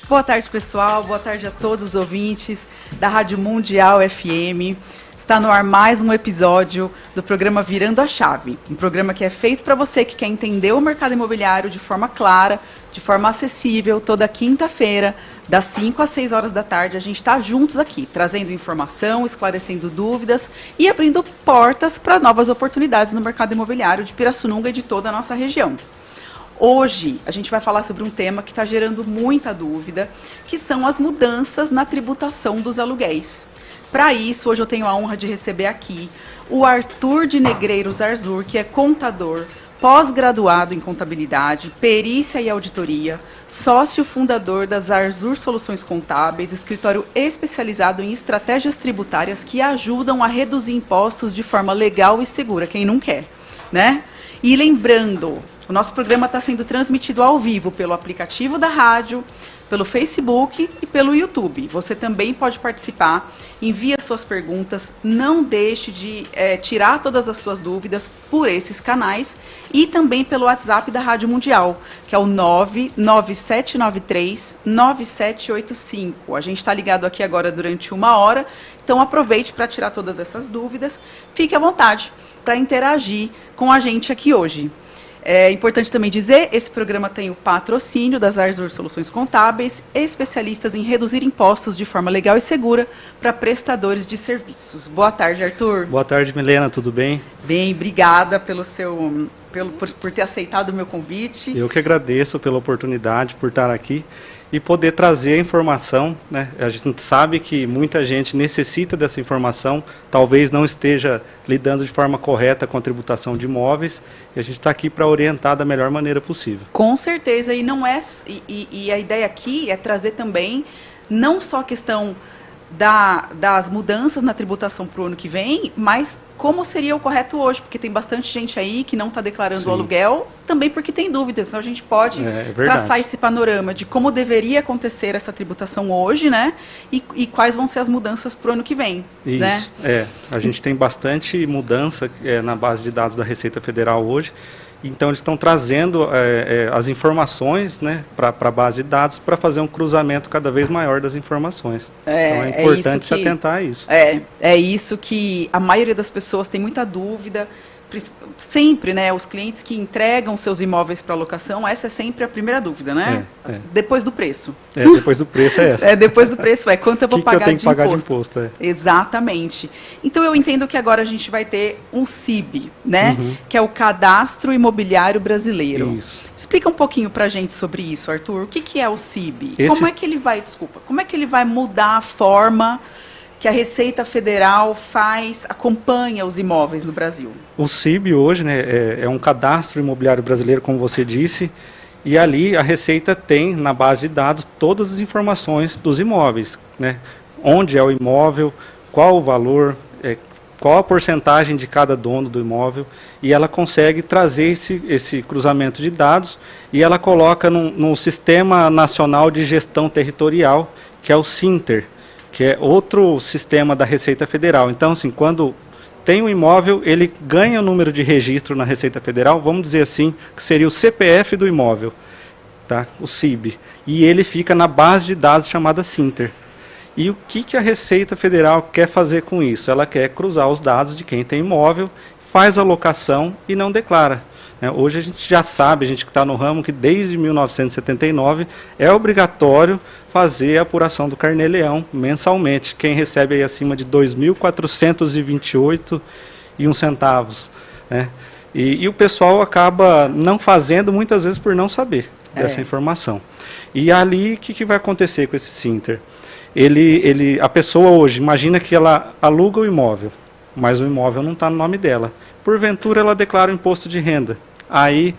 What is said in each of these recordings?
Boa tarde, pessoal. Boa tarde a todos os ouvintes da Rádio Mundial FM. Está no ar mais um episódio do programa Virando a Chave. Um programa que é feito para você que quer entender o mercado imobiliário de forma clara, de forma acessível, toda quinta-feira, das 5 às 6 horas da tarde. A gente está juntos aqui, trazendo informação, esclarecendo dúvidas e abrindo portas para novas oportunidades no mercado imobiliário de Pirassununga e de toda a nossa região. Hoje, a gente vai falar sobre um tema que está gerando muita dúvida, que são as mudanças na tributação dos aluguéis. Para isso, hoje eu tenho a honra de receber aqui o Arthur de Negreiros Arzur, que é contador, pós-graduado em contabilidade, perícia e auditoria, sócio fundador das Arzur Soluções Contábeis, escritório especializado em estratégias tributárias que ajudam a reduzir impostos de forma legal e segura, quem não quer, né? E lembrando, o nosso programa está sendo transmitido ao vivo pelo aplicativo da rádio, pelo Facebook e pelo YouTube. Você também pode participar, envie suas perguntas, não deixe de tirar todas as suas dúvidas por esses canais e também pelo WhatsApp da Rádio Mundial, que é o 99793-9785. A gente está ligado aqui agora durante 1 hora, então aproveite para tirar todas essas dúvidas. Fique à vontade para interagir com a gente aqui hoje. É importante também dizer, esse programa tem o patrocínio das Arzur Soluções Contábeis, especialistas em reduzir impostos de forma legal e segura para prestadores de serviços. Boa tarde, Arthur. Boa tarde, Milena, tudo bem? Bem, obrigada por ter aceitado o meu convite. Eu que agradeço pela oportunidade, por estar aqui e poder trazer a informação, né? A gente sabe que muita gente necessita dessa informação, talvez não esteja lidando de forma correta com a tributação de imóveis, e a gente está aqui para orientar da melhor maneira possível. Com certeza, e não é e a ideia aqui é trazer também não só a questão das mudanças na tributação para o ano que vem, mas como seria o correto hoje, porque tem bastante gente aí que não está declarando Sim. o aluguel, também porque tem dúvidas, então a gente pode traçar esse panorama de como deveria acontecer essa tributação hoje, né, e quais vão ser as mudanças para o ano que vem. Isso, né? A gente tem bastante mudança na base de dados da Receita Federal hoje. Então, eles estão trazendo as informações, né, para a base de dados para fazer um cruzamento cada vez maior das informações. Então, é importante se atentar a isso. É isso que a maioria das pessoas tem muita dúvida. Sempre, né, os clientes que entregam seus imóveis para locação, essa é sempre a primeira dúvida, né? Depois do preço. Depois do preço é essa. Depois do preço quanto eu vou pagar que eu tenho que pagar de imposto. Exatamente. Então eu entendo que agora a gente vai ter um CIB, né? Que é o Cadastro Imobiliário Brasileiro. Isso. Explica um pouquinho pra gente sobre isso, Arthur. O que é o CIB? Como é que ele vai mudar a forma que a Receita Federal acompanha os imóveis no Brasil? O CIB hoje, né, é um cadastro imobiliário brasileiro, como você disse, e ali a Receita tem na base de dados todas as informações dos imóveis, né? Onde é o imóvel, qual o valor, qual a porcentagem de cada dono do imóvel, e ela consegue trazer esse cruzamento de dados e ela coloca no Sistema Nacional de Gestão Territorial, que é o SINTER, que é outro sistema da Receita Federal. Então, assim, quando tem um imóvel, ele ganha o número de registro na Receita Federal, vamos dizer assim, que seria o CPF do imóvel, tá? O CIB. E ele fica na base de dados chamada SINTER. E o que a Receita Federal quer fazer com isso? Ela quer cruzar os dados de quem tem imóvel, faz a locação e não declara. Hoje a gente já sabe, a gente que está no ramo, que desde 1979 é obrigatório fazer a apuração do Carnê-Leão mensalmente. Quem recebe aí acima de R$ 2.428,01, né? E o pessoal acaba não fazendo muitas vezes por não saber dessa informação. E ali, o que vai acontecer com esse SINTER? A pessoa hoje, imagina que ela aluga o imóvel, mas o imóvel não está no nome dela. Porventura ela declara o imposto de renda. Aí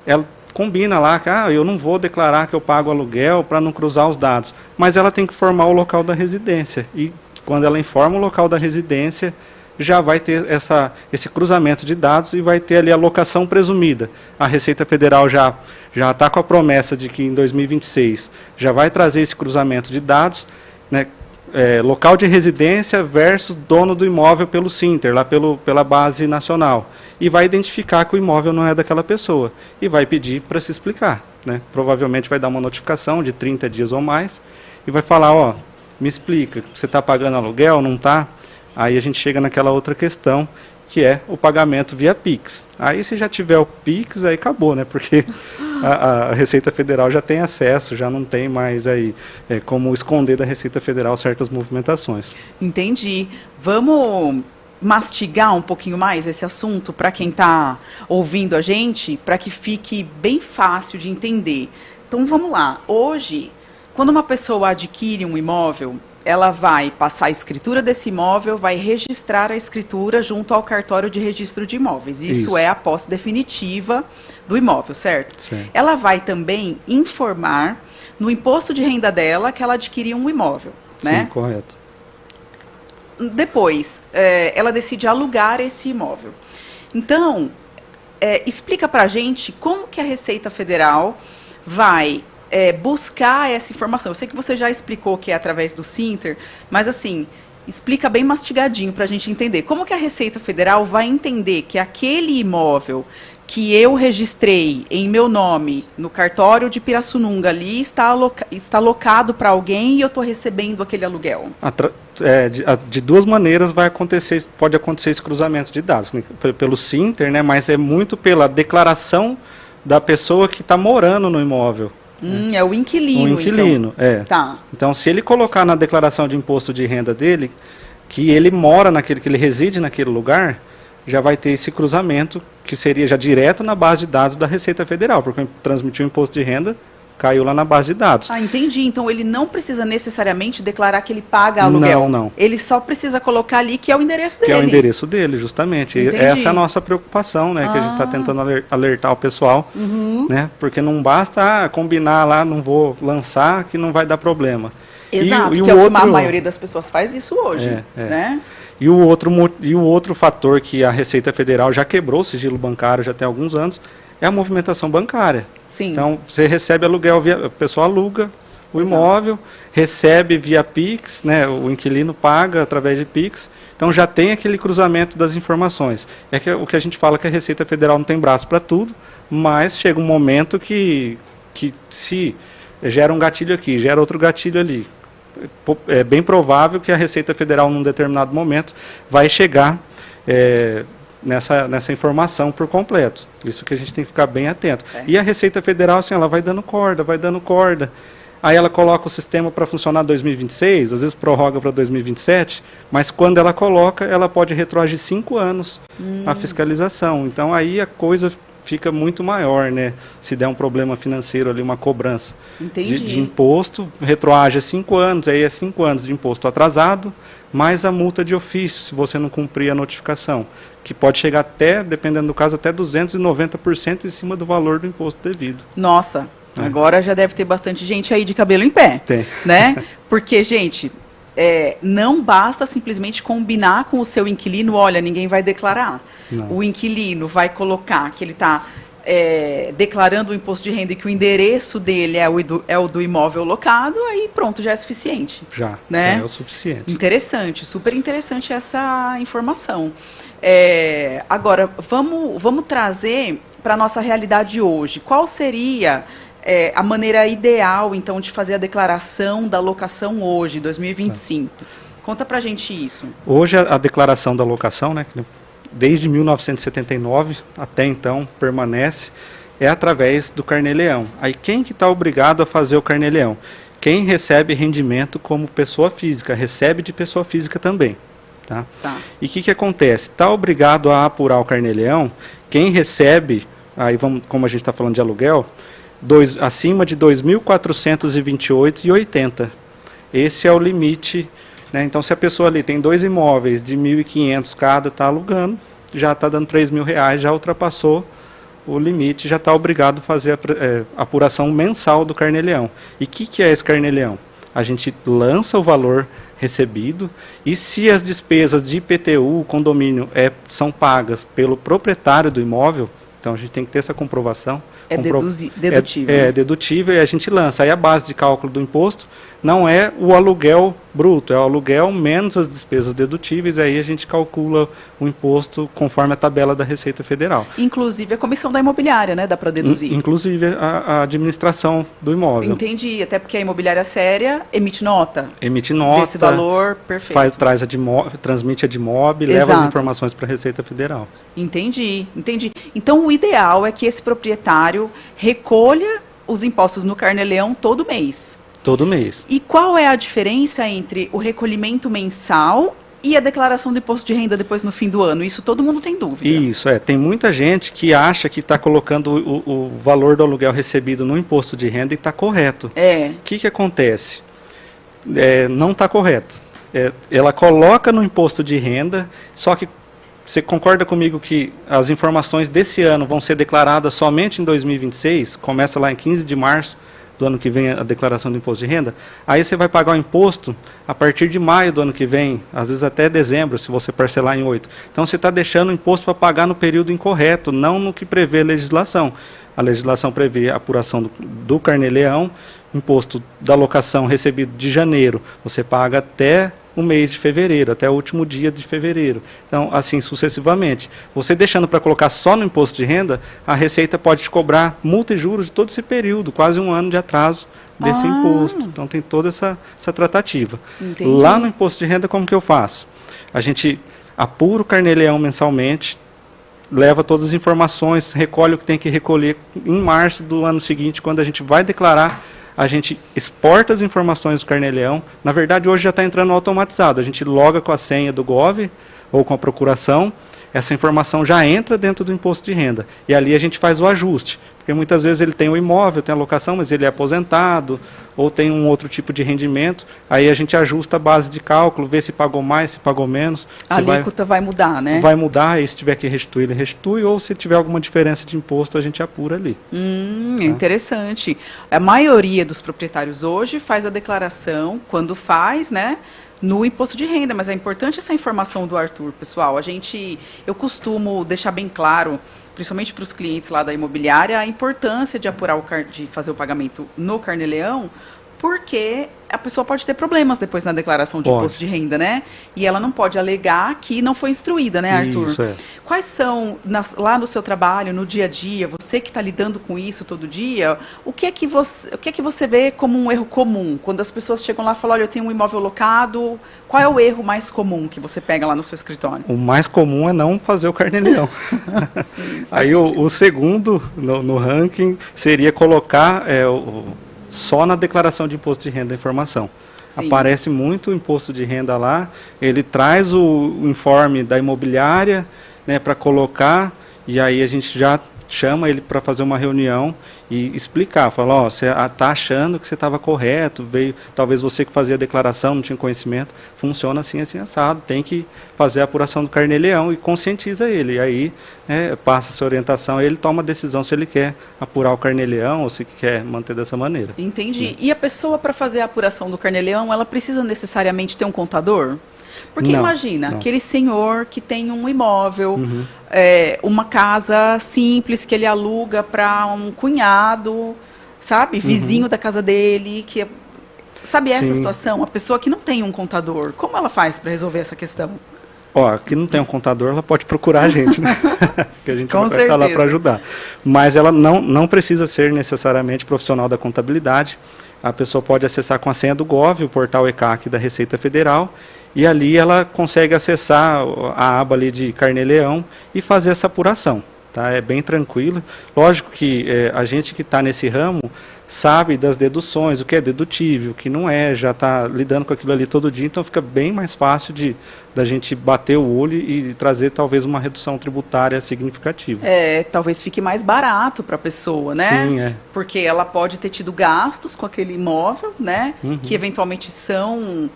ela combina lá que eu não vou declarar que eu pago aluguel para não cruzar os dados. Mas ela tem que informar o local da residência. E quando ela informa o local da residência, já vai ter esse cruzamento de dados e vai ter ali a locação presumida. A Receita Federal já está com a promessa de que em 2026 já vai trazer esse cruzamento de dados, né? Local de residência versus dono do imóvel pelo SINTER, lá pela base nacional. E vai identificar que o imóvel não é daquela pessoa. E vai pedir para se explicar. né? Provavelmente vai dar uma notificação de 30 dias ou mais e vai falar, ó, me explica, você está pagando aluguel, não está? Aí a gente chega naquela outra questão, que é o pagamento via Pix. Aí se já tiver o Pix, aí acabou, né? Porque a Receita Federal já tem acesso, já não tem mais aí como esconder da Receita Federal certas movimentações. Entendi. Vamos mastigar um pouquinho mais esse assunto para quem está ouvindo a gente, para que fique bem fácil de entender. Então vamos lá. Hoje, quando uma pessoa adquire um imóvel, ela vai passar a escritura desse imóvel, vai registrar a escritura junto ao cartório de registro de imóveis. Isso é a posse definitiva do imóvel, certo? Sim. Ela vai também informar no imposto de renda dela que ela adquiriu um imóvel, né? Sim, correto. Depois, ela decide alugar esse imóvel. Então, explica para a gente como que a Receita Federal vai buscar essa informação. Eu sei que você já explicou que é através do Sinter, mas assim, explica bem mastigadinho para a gente entender. Como que a Receita Federal vai entender que aquele imóvel que eu registrei em meu nome no cartório de Pirassununga ali está alocado para alguém e eu estou recebendo aquele aluguel? De duas maneiras pode acontecer esse cruzamento de dados, né? Pelo Sinter, né? Mas é muito pela declaração da pessoa que está morando no imóvel. É o inquilino. O inquilino, então. Tá. Então, se ele colocar na declaração de imposto de renda dele que ele mora que ele reside naquele lugar, já vai ter esse cruzamento, que seria já direto na base de dados da Receita Federal, porque transmitiu o imposto de renda, caiu lá na base de dados. Ah, entendi. Então ele não precisa necessariamente declarar que ele paga aluguel. Não. Ele só precisa colocar ali que é o endereço dele. Que é o endereço dele, justamente. Entendi. Essa é a nossa preocupação, né? Que a gente está tentando alertar o pessoal, né? Porque não basta combinar lá, não vou lançar, que não vai dar problema. Exato, que é o que a maioria das pessoas faz isso hoje, né? E o outro fator que a Receita Federal já quebrou o sigilo bancário já tem alguns anos é a movimentação bancária. Sim. Então, você recebe aluguel, a pessoa aluga o imóvel, recebe via Pix, né, o inquilino paga através de Pix, então já tem aquele cruzamento das informações. É o que a gente fala que a Receita Federal não tem braço para tudo, mas chega um momento que se gera um gatilho aqui, gera outro gatilho ali. É bem provável que a Receita Federal, num determinado momento, vai chegar nessa informação por completo. Isso que a gente tem que ficar bem atento. E a Receita Federal, assim, ela vai dando corda. Aí ela coloca o sistema para funcionar em 2026, às vezes prorroga para 2027, mas quando ela coloca, ela pode retroagir 5 anos a fiscalização. Então aí a coisa fica muito maior, né? Se der um problema financeiro ali, uma cobrança de imposto, retroage a 5 anos, aí é 5 anos de imposto atrasado, mais a multa de ofício, se você não cumprir a notificação, que pode chegar até, dependendo do caso, até 290% em cima do valor do imposto devido. Nossa, agora já deve ter bastante gente aí de cabelo em pé. Tem. Né? Porque, gente, não basta simplesmente combinar com o seu inquilino, olha, ninguém vai declarar. Não. O inquilino vai colocar que ele está declarando o imposto de renda e que o endereço dele é o do imóvel locado, aí pronto, já é suficiente. Já, né? É o suficiente. Interessante, super interessante essa informação. Agora, vamos trazer para a nossa realidade hoje. Qual seria a maneira ideal, então, de fazer a declaração da locação hoje, 2025? Conta pra gente isso. Hoje a declaração da locação, né, desde 1979 até então permanece, é através do Carnê-Leão. Aí quem que está obrigado a fazer o Carnê-Leão? Quem recebe rendimento como pessoa física, recebe de pessoa física também. Tá? E o que acontece? Está obrigado a apurar o Carnê-Leão quem recebe, aí como a gente está falando de aluguel, acima de R$ 2.428,80. Esse é o limite, né? Então, se a pessoa ali tem 2 imóveis de 1.500 cada, está alugando, já está dando R$3.000, já ultrapassou o limite, já está obrigado a fazer a apuração mensal do Carnê-Leão. E o que é esse Carnê-Leão? A gente lança o valor recebido e se as despesas de IPTU, condomínio, são pagas pelo proprietário do imóvel, então a gente tem que ter essa comprovação. Dedutível. É dedutível e a gente lança. Aí a base de cálculo do imposto não é o aluguel bruto, é o aluguel menos as despesas dedutíveis, aí a gente calcula o imposto conforme a tabela da Receita Federal. Inclusive a comissão da imobiliária, né? Dá para deduzir. Inclusive a administração do imóvel. Entendi, até porque a imobiliária séria emite nota. Emite nota. Desse valor, perfeito. Transmite a DIMOB, leva as informações para a Receita Federal. Entendi. Então o ideal é que esse proprietário recolha os impostos no Carnê-Leão todo mês. Todo mês. E qual é a diferença entre o recolhimento mensal e a declaração do imposto de renda depois no fim do ano? Isso todo mundo tem dúvida. Isso, tem muita gente que acha que está colocando o valor do aluguel recebido no imposto de renda e está correto. O que acontece? Não está correto. Ela coloca no imposto de renda, só que você concorda comigo que as informações desse ano vão ser declaradas somente em 2026? Começa lá em 15 de março do ano que vem a declaração do imposto de renda. Aí você vai pagar o imposto a partir de maio do ano que vem, às vezes até dezembro, se você parcelar em 8. Então você está deixando o imposto para pagar no período incorreto, não no que prevê a legislação. A legislação prevê a apuração do Carnê-Leão, imposto da locação recebido de janeiro, você paga até o mês de fevereiro, até o último dia de fevereiro. Então, assim sucessivamente. Você deixando para colocar só no imposto de renda, a Receita pode te cobrar multa e juros de todo esse período, quase um ano de atraso desse imposto. Então, tem toda essa tratativa. Entendi. Lá no imposto de renda, como que eu faço? A gente apura o Carnê-Leão mensalmente, leva todas as informações, recolhe o que tem que recolher em março do ano seguinte, quando a gente vai declarar. A gente exporta as informações do Carnê-Leão. Na verdade, hoje já está entrando automatizado. A gente loga com a senha do Gov ou com a procuração. Essa informação já entra dentro do imposto de renda. E ali a gente faz o ajuste. Porque muitas vezes ele tem o imóvel, tem a locação, mas ele é aposentado ou tem um outro tipo de rendimento. Aí a gente ajusta a base de cálculo, vê se pagou mais, se pagou menos. A alíquota vai mudar, né? Vai mudar, e se tiver que restituir, ele restitui, ou se tiver alguma diferença de imposto, a gente apura ali. Interessante. A maioria dos proprietários hoje faz a declaração, quando faz, né? No imposto de renda, mas é importante essa informação do Arthur, pessoal. Eu costumo deixar bem claro, principalmente para os clientes lá da imobiliária, a importância de apurar de fazer o pagamento no Carnê-Leão, porque a pessoa pode ter problemas depois na declaração de imposto de renda, né? E ela não pode alegar que não foi instruída, né, Arthur? Isso, Quais são, lá no seu trabalho, no dia a dia, você que está lidando com isso todo dia, o que é que você vê como um erro comum? Quando as pessoas chegam lá e falam, olha, eu tenho um imóvel locado, qual é o erro mais comum que você pega lá no seu escritório? O mais comum é não fazer o Carnê-Leão. Aí o segundo no ranking seria colocar só na declaração de imposto de renda a informação. Sim. Aparece muito o imposto de renda lá, ele traz o informe da imobiliária, né, para colocar, e aí a gente já chama ele para fazer uma reunião e explicar, falar, ó, você está achando que você estava correto, talvez você que fazia a declaração não tinha conhecimento, funciona assim, assim, assado, tem que fazer a apuração do Carnê-Leão e conscientiza ele, e aí passa essa orientação, ele toma a decisão se ele quer apurar o Carnê-Leão ou se quer manter dessa maneira. Entendi. E a pessoa, para fazer a apuração do Carnê-Leão, ela precisa necessariamente ter um contador? Porque imagina, aquele senhor que tem um imóvel, uma casa simples que ele aluga para um cunhado, sabe, vizinho da casa dele, sabe essa situação? A pessoa que não tem um contador, como ela faz para resolver essa questão? Que não tem um contador, ela pode procurar a gente, né? Que a gente vai estar lá para ajudar. Mas ela não precisa ser necessariamente profissional da contabilidade. A pessoa pode acessar com a senha do Gov, o portal ECAC da Receita Federal, e ali ela consegue acessar a aba ali de Carnê-Leão e fazer essa apuração. Tá? É bem tranquilo. Lógico que a gente que está nesse ramo sabe das deduções, o que é dedutível, o que não é, já está lidando com aquilo ali todo dia, então fica bem mais fácil da gente bater o olho e trazer talvez uma redução tributária significativa. Talvez fique mais barato para a pessoa, né? Sim, Porque ela pode ter tido gastos com aquele imóvel, né? Que eventualmente são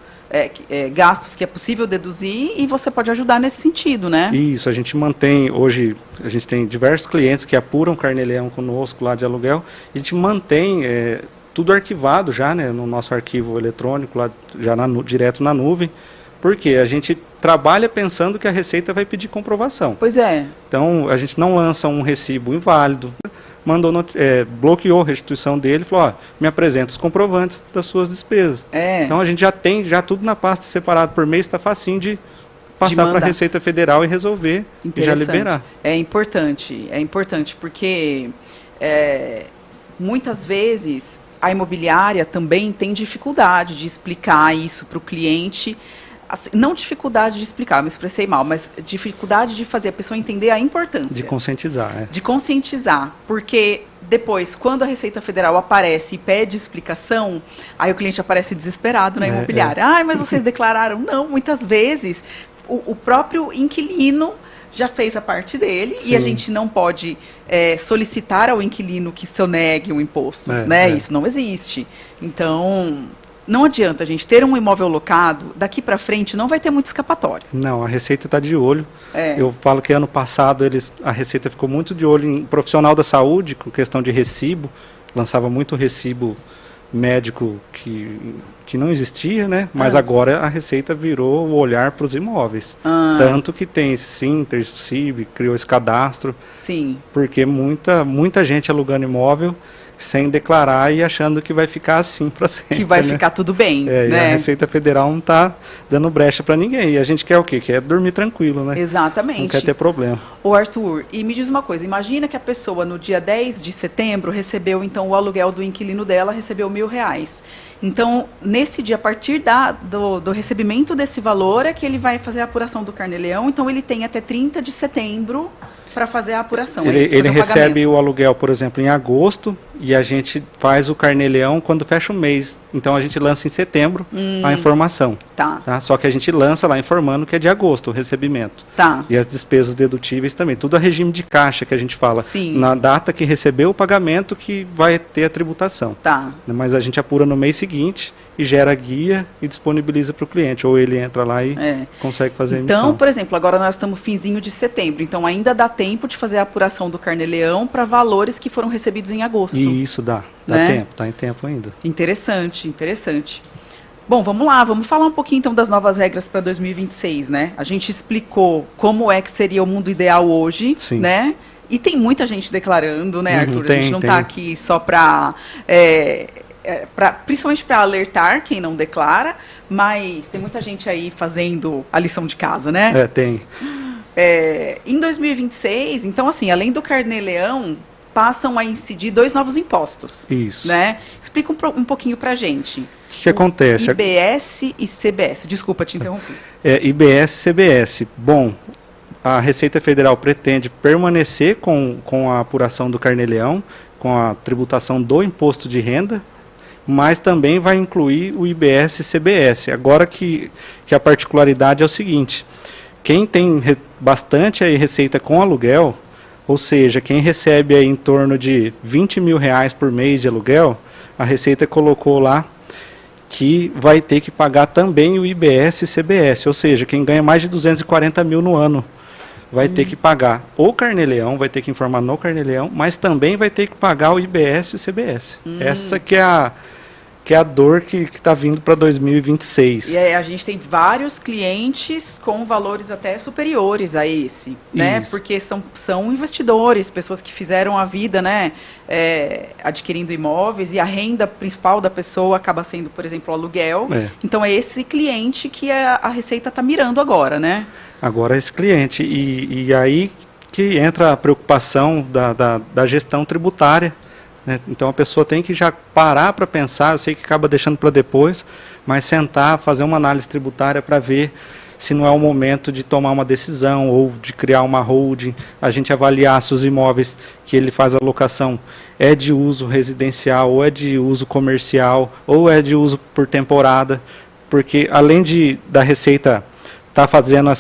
gastos que é possível deduzir e você pode ajudar nesse sentido, né? Isso, a gente mantém, hoje, a gente tem diversos clientes que apuram Carnê-Leão conosco lá de aluguel, e a gente mantém tudo arquivado já, né, no nosso arquivo eletrônico, lá, já direto na nuvem, porque a gente trabalha pensando que a Receita vai pedir comprovação. Pois é. Então, a gente não lança um recibo inválido, bloqueou a restituição dele, falou, ó, me apresenta os comprovantes das suas despesas. Então a gente já tem tudo na pasta separado por mês, está facinho de passar para a Receita Federal e resolver e já liberar. É importante porque muitas vezes a imobiliária também tem dificuldade de explicar isso para o cliente. Assim, não dificuldade de explicar, me expressei mal, mas dificuldade de fazer a pessoa entender a importância. De conscientizar, De conscientizar, porque depois, quando a Receita Federal aparece e pede explicação, aí o cliente aparece desesperado na imobiliária. Mas vocês declararam? Não, muitas vezes o próprio inquilino já fez a parte dele. Sim. E a gente não pode solicitar ao inquilino que sonegue um imposto, né? Isso não existe. Então, não adianta a gente ter um imóvel locado, daqui para frente não vai ter muito escapatório. Não, a Receita está de olho. Eu falo que ano passado a Receita ficou muito de olho em profissional da saúde, com questão de recibo, lançava muito recibo médico que não existia, né? Mas agora a Receita virou o olhar para os imóveis. Tanto que tem Sinter, CIB, criou esse cadastro. Sim. Porque muita gente alugando imóvel sem declarar e achando que vai ficar assim para sempre. Que vai ficar tudo bem. Né? E a Receita Federal não está dando brecha para ninguém. E a gente quer o quê? Quer dormir tranquilo, né? Exatamente. Não quer ter problema. Ô Arthur, e me diz uma coisa, imagina que a pessoa no dia 10 de setembro recebeu então o aluguel do inquilino dela, recebeu R$1.000. Então, nesse dia, a partir do recebimento desse valor é que ele vai fazer a apuração do Carnê-Leão, então ele tem até 30 de setembro para fazer a apuração. Ele recebe o aluguel, por exemplo, em agosto, e a gente faz o Carnê-Leão quando fecha o mês. Então a gente lança em setembro a informação. Tá? Só que a gente lança lá informando que é de agosto o recebimento. Tá. E as despesas dedutíveis também. Tudo a regime de caixa que a gente fala. Sim. Na data que recebeu o pagamento que vai ter a tributação. Tá. Mas a gente apura no mês seguinte e gera guia e disponibiliza para o cliente. Ou ele entra lá e consegue fazer a emissão. Então, por exemplo, agora nós estamos finzinho de setembro. Então ainda dá tempo de fazer a apuração do Carnê-Leão para valores que foram recebidos em agosto. Isso dá tempo, está em tempo ainda. Interessante. Bom, vamos lá, vamos falar um pouquinho então das novas regras para 2026, né? A gente explicou como é que seria o mundo ideal hoje, né? E tem muita gente declarando, né, Arthur? A gente não está aqui só para... principalmente para alertar quem não declara, mas tem muita gente aí fazendo a lição de casa, né? Tem. Em 2026, então assim, além do Carnê-Leão, passam a incidir 2 novos impostos. Isso. Né? Explica um pouquinho para a gente. O que acontece? IBS e CBS. Desculpa te interromper. IBS e CBS. Bom, a Receita Federal pretende permanecer com a apuração do Carnê-Leão, com a tributação do imposto de renda, mas também vai incluir o IBS e CBS. Agora que a particularidade é o seguinte, quem tem bastante aí receita com aluguel, ou seja, quem recebe aí em torno de R$20 mil por mês de aluguel, a Receita colocou lá que vai ter que pagar também o IBS e CBS, ou seja, quem ganha mais de 240 mil no ano vai ter que pagar o Carnê-Leão, vai ter que informar no Carnê-Leão, mas também vai ter que pagar o IBS e o CBS. Essa que é a dor que está vindo para 2026. E aí a gente tem vários clientes com valores até superiores a esse, né? Isso. Porque são investidores, pessoas que fizeram a vida, né, adquirindo imóveis, e a renda principal da pessoa acaba sendo, por exemplo, o aluguel. Então é esse cliente que a Receita está mirando agora, né? Agora é esse cliente. E aí que entra a preocupação da gestão tributária. Então a pessoa tem que já parar para pensar, eu sei que acaba deixando para depois, mas sentar, fazer uma análise tributária para ver se não é o momento de tomar uma decisão ou de criar uma holding, a gente avaliar se os imóveis que ele faz a locação é de uso residencial ou é de uso comercial ou é de uso por temporada, porque além da Receita estar fazendo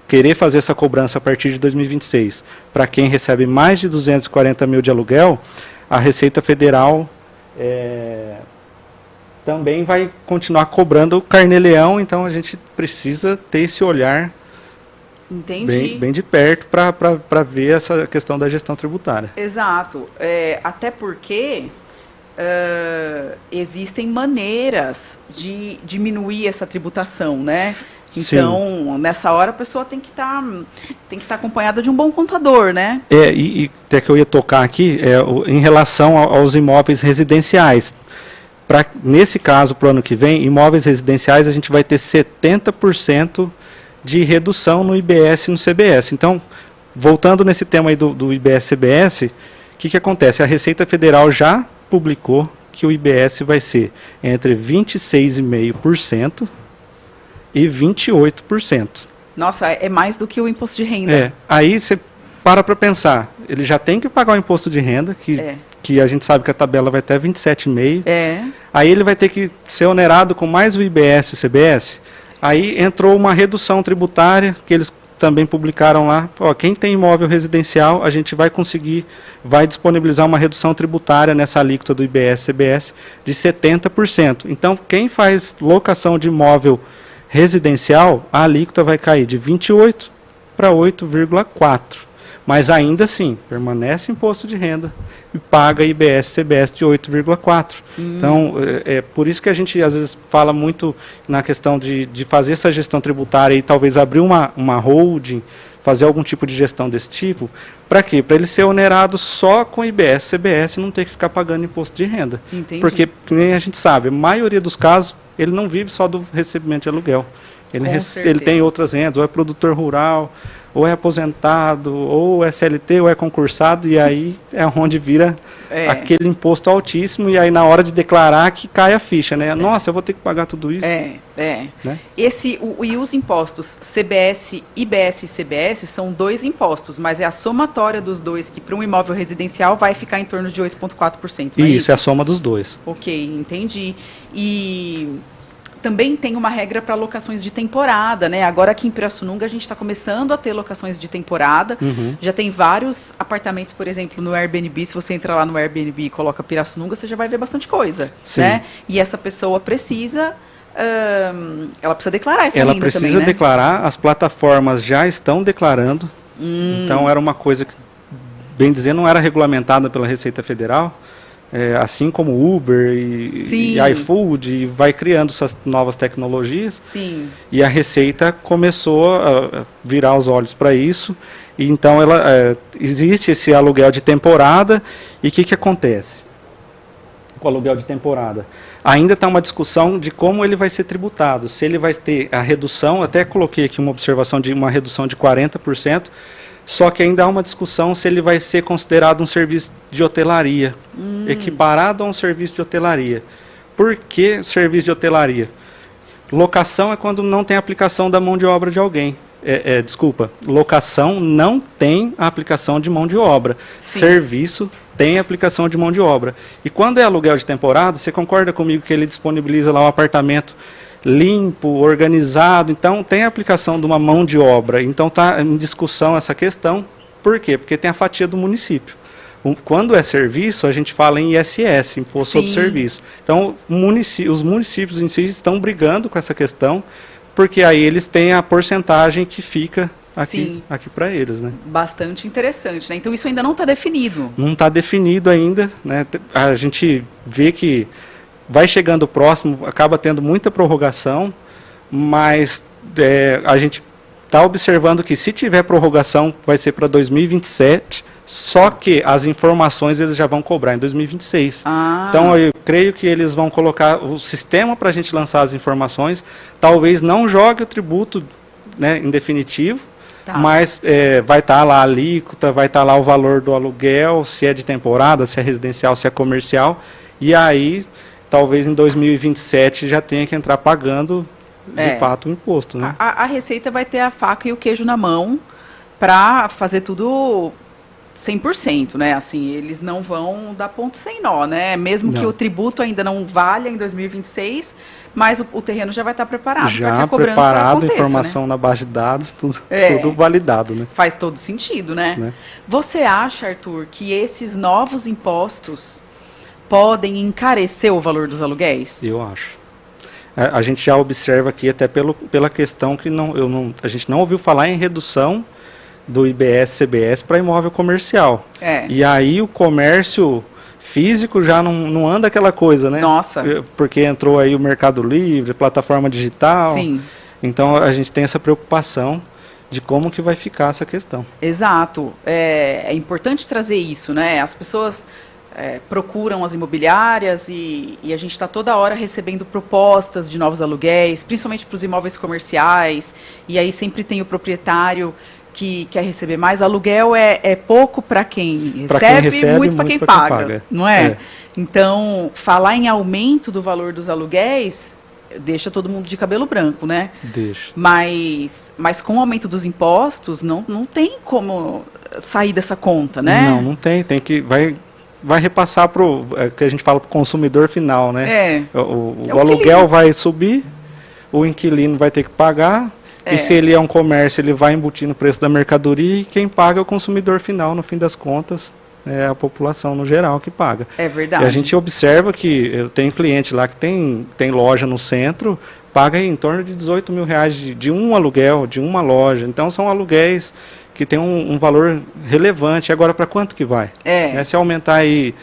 querer fazer essa cobrança a partir de 2026 para quem recebe mais de 240 mil de aluguel, a Receita Federal também vai continuar cobrando o Carnê-Leão, então a gente precisa ter esse olhar bem de perto para ver essa questão da gestão tributária. Exato. Até porque existem maneiras de diminuir essa tributação, né? Então, nessa hora, a pessoa tem que estar acompanhada de um bom contador, né? E até que eu ia tocar aqui, em relação aos imóveis residenciais. Nesse caso, para o ano que vem, imóveis residenciais, a gente vai ter 70% de redução no IBS e no CBS. Então, voltando nesse tema aí do IBS-CBS, o que acontece? A Receita Federal já publicou que o IBS vai ser entre 26,5% e 28%. Nossa, é mais do que o imposto de renda. Aí você para pensar, ele já tem que pagar o imposto de renda, que a gente sabe que a tabela vai até 27,5%. Aí ele vai ter que ser onerado com mais o IBS e o CBS. Aí entrou uma redução tributária, que eles também publicaram lá. Quem tem imóvel residencial, a gente vai disponibilizar uma redução tributária nessa alíquota do IBS e CBS de 70%. Então, quem faz locação de imóvel residencial, a alíquota vai cair de 28% para 8,4%. Mas ainda assim, permanece imposto de renda e paga IBS e CBS de 8,4%. Então, é por isso que a gente às vezes fala muito na questão de fazer essa gestão tributária e talvez abrir uma holding, fazer algum tipo de gestão desse tipo. Para quê? Para ele ser onerado só com IBS e CBS e não ter que ficar pagando imposto de renda. Entendi. Porque, nem a gente sabe, a maioria dos casos, ele não vive só do recebimento de aluguel. Ele tem outras rendas, ou é produtor rural, ou é aposentado, ou é CLT, ou é concursado, e aí é onde vira aquele imposto altíssimo, e aí na hora de declarar que cai a ficha, né? Nossa, eu vou ter que pagar tudo isso. Né? E os impostos CBS, IBS e CBS são 2 impostos, mas é a somatória dos dois que para um imóvel residencial vai ficar em torno de 8,4%. Isso, é a soma dos dois. Ok, entendi. E também tem uma regra para locações de temporada, né? Agora aqui em Pirassununga a gente está começando a ter locações de temporada. Já tem vários apartamentos, por exemplo, no Airbnb. Se você entrar lá no Airbnb e coloca Pirassununga, você já vai ver bastante coisa, né? E essa pessoa precisa, ela precisa declarar essa renda também, né? Ela precisa declarar, as plataformas já estão declarando. Então era uma coisa que, bem dizer, não era regulamentada pela Receita Federal. Assim como Uber e iFood, e vai criando essas novas tecnologias. Sim. E a Receita começou a virar os olhos para isso. E então existe esse aluguel de temporada. E o que acontece com o aluguel de temporada? Ainda está uma discussão de como ele vai ser tributado. Se ele vai ter a redução, até coloquei aqui uma observação de uma redução de 40%. Só que ainda há uma discussão se ele vai ser considerado um serviço de hotelaria, equiparado a um serviço de hotelaria. Por que serviço de hotelaria? Locação é quando não tem aplicação da mão de obra de alguém. Locação não tem a aplicação de mão de obra. Sim. Serviço tem aplicação de mão de obra. E quando é aluguel de temporada, você concorda comigo que ele disponibiliza lá um apartamento limpo, organizado, então tem a aplicação de uma mão de obra. Então está em discussão essa questão. Por quê? Porque tem a fatia do município. Quando é serviço, a gente fala em ISS, Imposto sobre Serviço. Então os municípios em si estão brigando com essa questão, porque aí eles têm a porcentagem que fica aqui para eles, né? Bastante interessante, né? Então isso ainda não está definido. Não está definido ainda, né? A gente vê que vai chegando próximo, acaba tendo muita prorrogação, mas a gente está observando que se tiver prorrogação vai ser para 2027, só que as informações eles já vão cobrar em 2026. Então eu creio que eles vão colocar o sistema para a gente lançar as informações, talvez não jogue o tributo, né, em definitivo, mas vai estar lá a alíquota, vai estar lá o valor do aluguel, se é de temporada, se é residencial, se é comercial, e aí talvez em 2027 já tenha que entrar pagando, de fato, o imposto, né? A Receita vai ter a faca e o queijo na mão para fazer tudo 100%, né? Assim, eles não vão dar ponto sem nó, né? Mesmo que o tributo ainda não valha em 2026, mas o terreno já vai estar preparado para que a cobrança aconteça, informação, né? Na base de dados, tudo validado, né? Faz todo sentido, né? Você acha, Arthur, que esses novos impostos podem encarecer o valor dos aluguéis? Eu acho. A gente já observa aqui, até pela questão que a gente não ouviu falar em redução do IBS-CBS para imóvel comercial. E aí o comércio físico já não anda aquela coisa, né? Nossa! Porque entrou aí o Mercado Livre, plataforma digital. Sim. Então a gente tem essa preocupação de como que vai ficar essa questão. Exato. É importante trazer isso, né? As pessoas procuram as imobiliárias e a gente está toda hora recebendo propostas de novos aluguéis, principalmente para os imóveis comerciais, e aí sempre tem o proprietário que quer receber mais. Aluguel é pouco para quem recebe, muito para quem paga, não é? Então, falar em aumento do valor dos aluguéis deixa todo mundo de cabelo branco, né? Deixa. Mas com o aumento dos impostos, não tem como sair dessa conta, né? Não tem que... Vai repassar para o que a gente fala para o consumidor final, né? O aluguel vai subir, o inquilino vai ter que pagar, e se ele é um comércio, ele vai embutir no preço da mercadoria, e quem paga é o consumidor final, no fim das contas, é a população no geral que paga. É verdade. E a gente observa que eu tenho cliente lá que tem loja no centro, paga em torno de R$18 mil de um aluguel, de uma loja. Então são aluguéis que tem um valor relevante. Agora, para quanto que vai? Se aumentar aí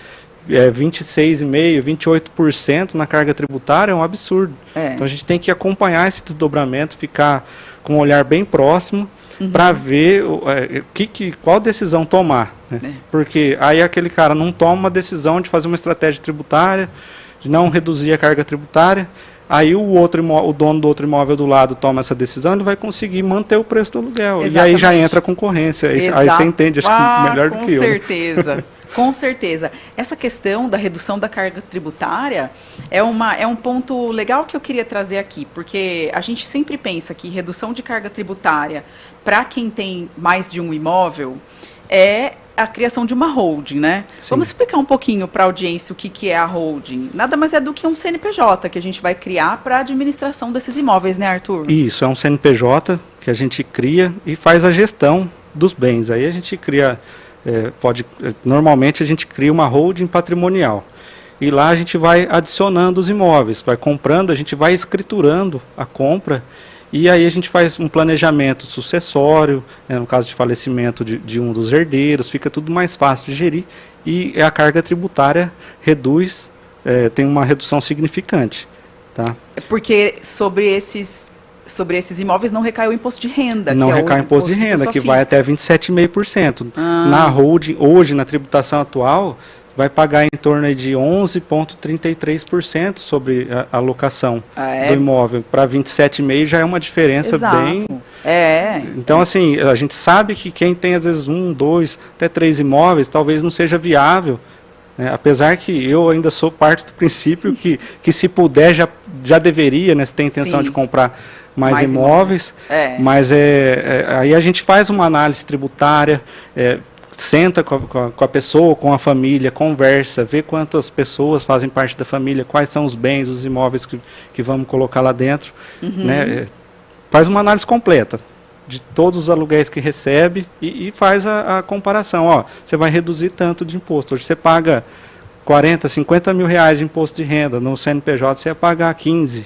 26,5%, 28% na carga tributária, é um absurdo. Então a gente tem que acompanhar esse desdobramento, ficar com um olhar bem próximo, para ver qual decisão tomar. Né? Porque aí aquele cara não toma uma decisão de fazer uma estratégia tributária, de não reduzir a carga tributária. Aí o dono do outro imóvel do lado toma essa decisão, ele vai conseguir manter o preço do aluguel. Exatamente. E aí já entra a concorrência. Aí você entende, acho que melhor do que eu. Com certeza. Com certeza. Essa questão da redução da carga tributária é um ponto legal que eu queria trazer aqui, porque a gente sempre pensa que redução de carga tributária para quem tem mais de um imóvel é a criação de uma holding, né? Sim. Vamos explicar um pouquinho para a audiência o que é a holding. Nada mais é do que um CNPJ que a gente vai criar para a administração desses imóveis, né, Arthur? Isso, é um CNPJ que a gente cria e faz a gestão dos bens. Aí a gente cria, normalmente a gente cria uma holding patrimonial. E lá a gente vai adicionando os imóveis, vai comprando, a gente vai escriturando a compra. E aí a gente faz um planejamento sucessório, no caso de falecimento de um dos herdeiros, fica tudo mais fácil de gerir e a carga tributária reduz, tem uma redução significante. Tá? Porque sobre esses imóveis não recai o imposto de renda. Não recai o imposto de renda, que vai até 27,5%. Na holding, hoje, na tributação atual, vai pagar em torno de 11,33% sobre a alocação do imóvel. Para 27,5% já é uma diferença. Exato. Bem... Então, assim, a gente sabe que quem tem, às vezes, 1, 2, até 3 imóveis, talvez não seja viável. Né? Apesar que eu ainda sou parte do princípio que se puder, já deveria, né, se tem intenção de comprar mais imóveis. Mas aí a gente faz uma análise tributária, senta com a pessoa, com a família, conversa, vê quantas pessoas fazem parte da família, quais são os bens, os imóveis que vamos colocar lá dentro. Né? Faz uma análise completa de todos os aluguéis que recebe e faz a comparação. Ó, você vai reduzir tanto de imposto. Hoje você paga 40, 50 mil reais de imposto de renda, no CNPJ você ia pagar 15.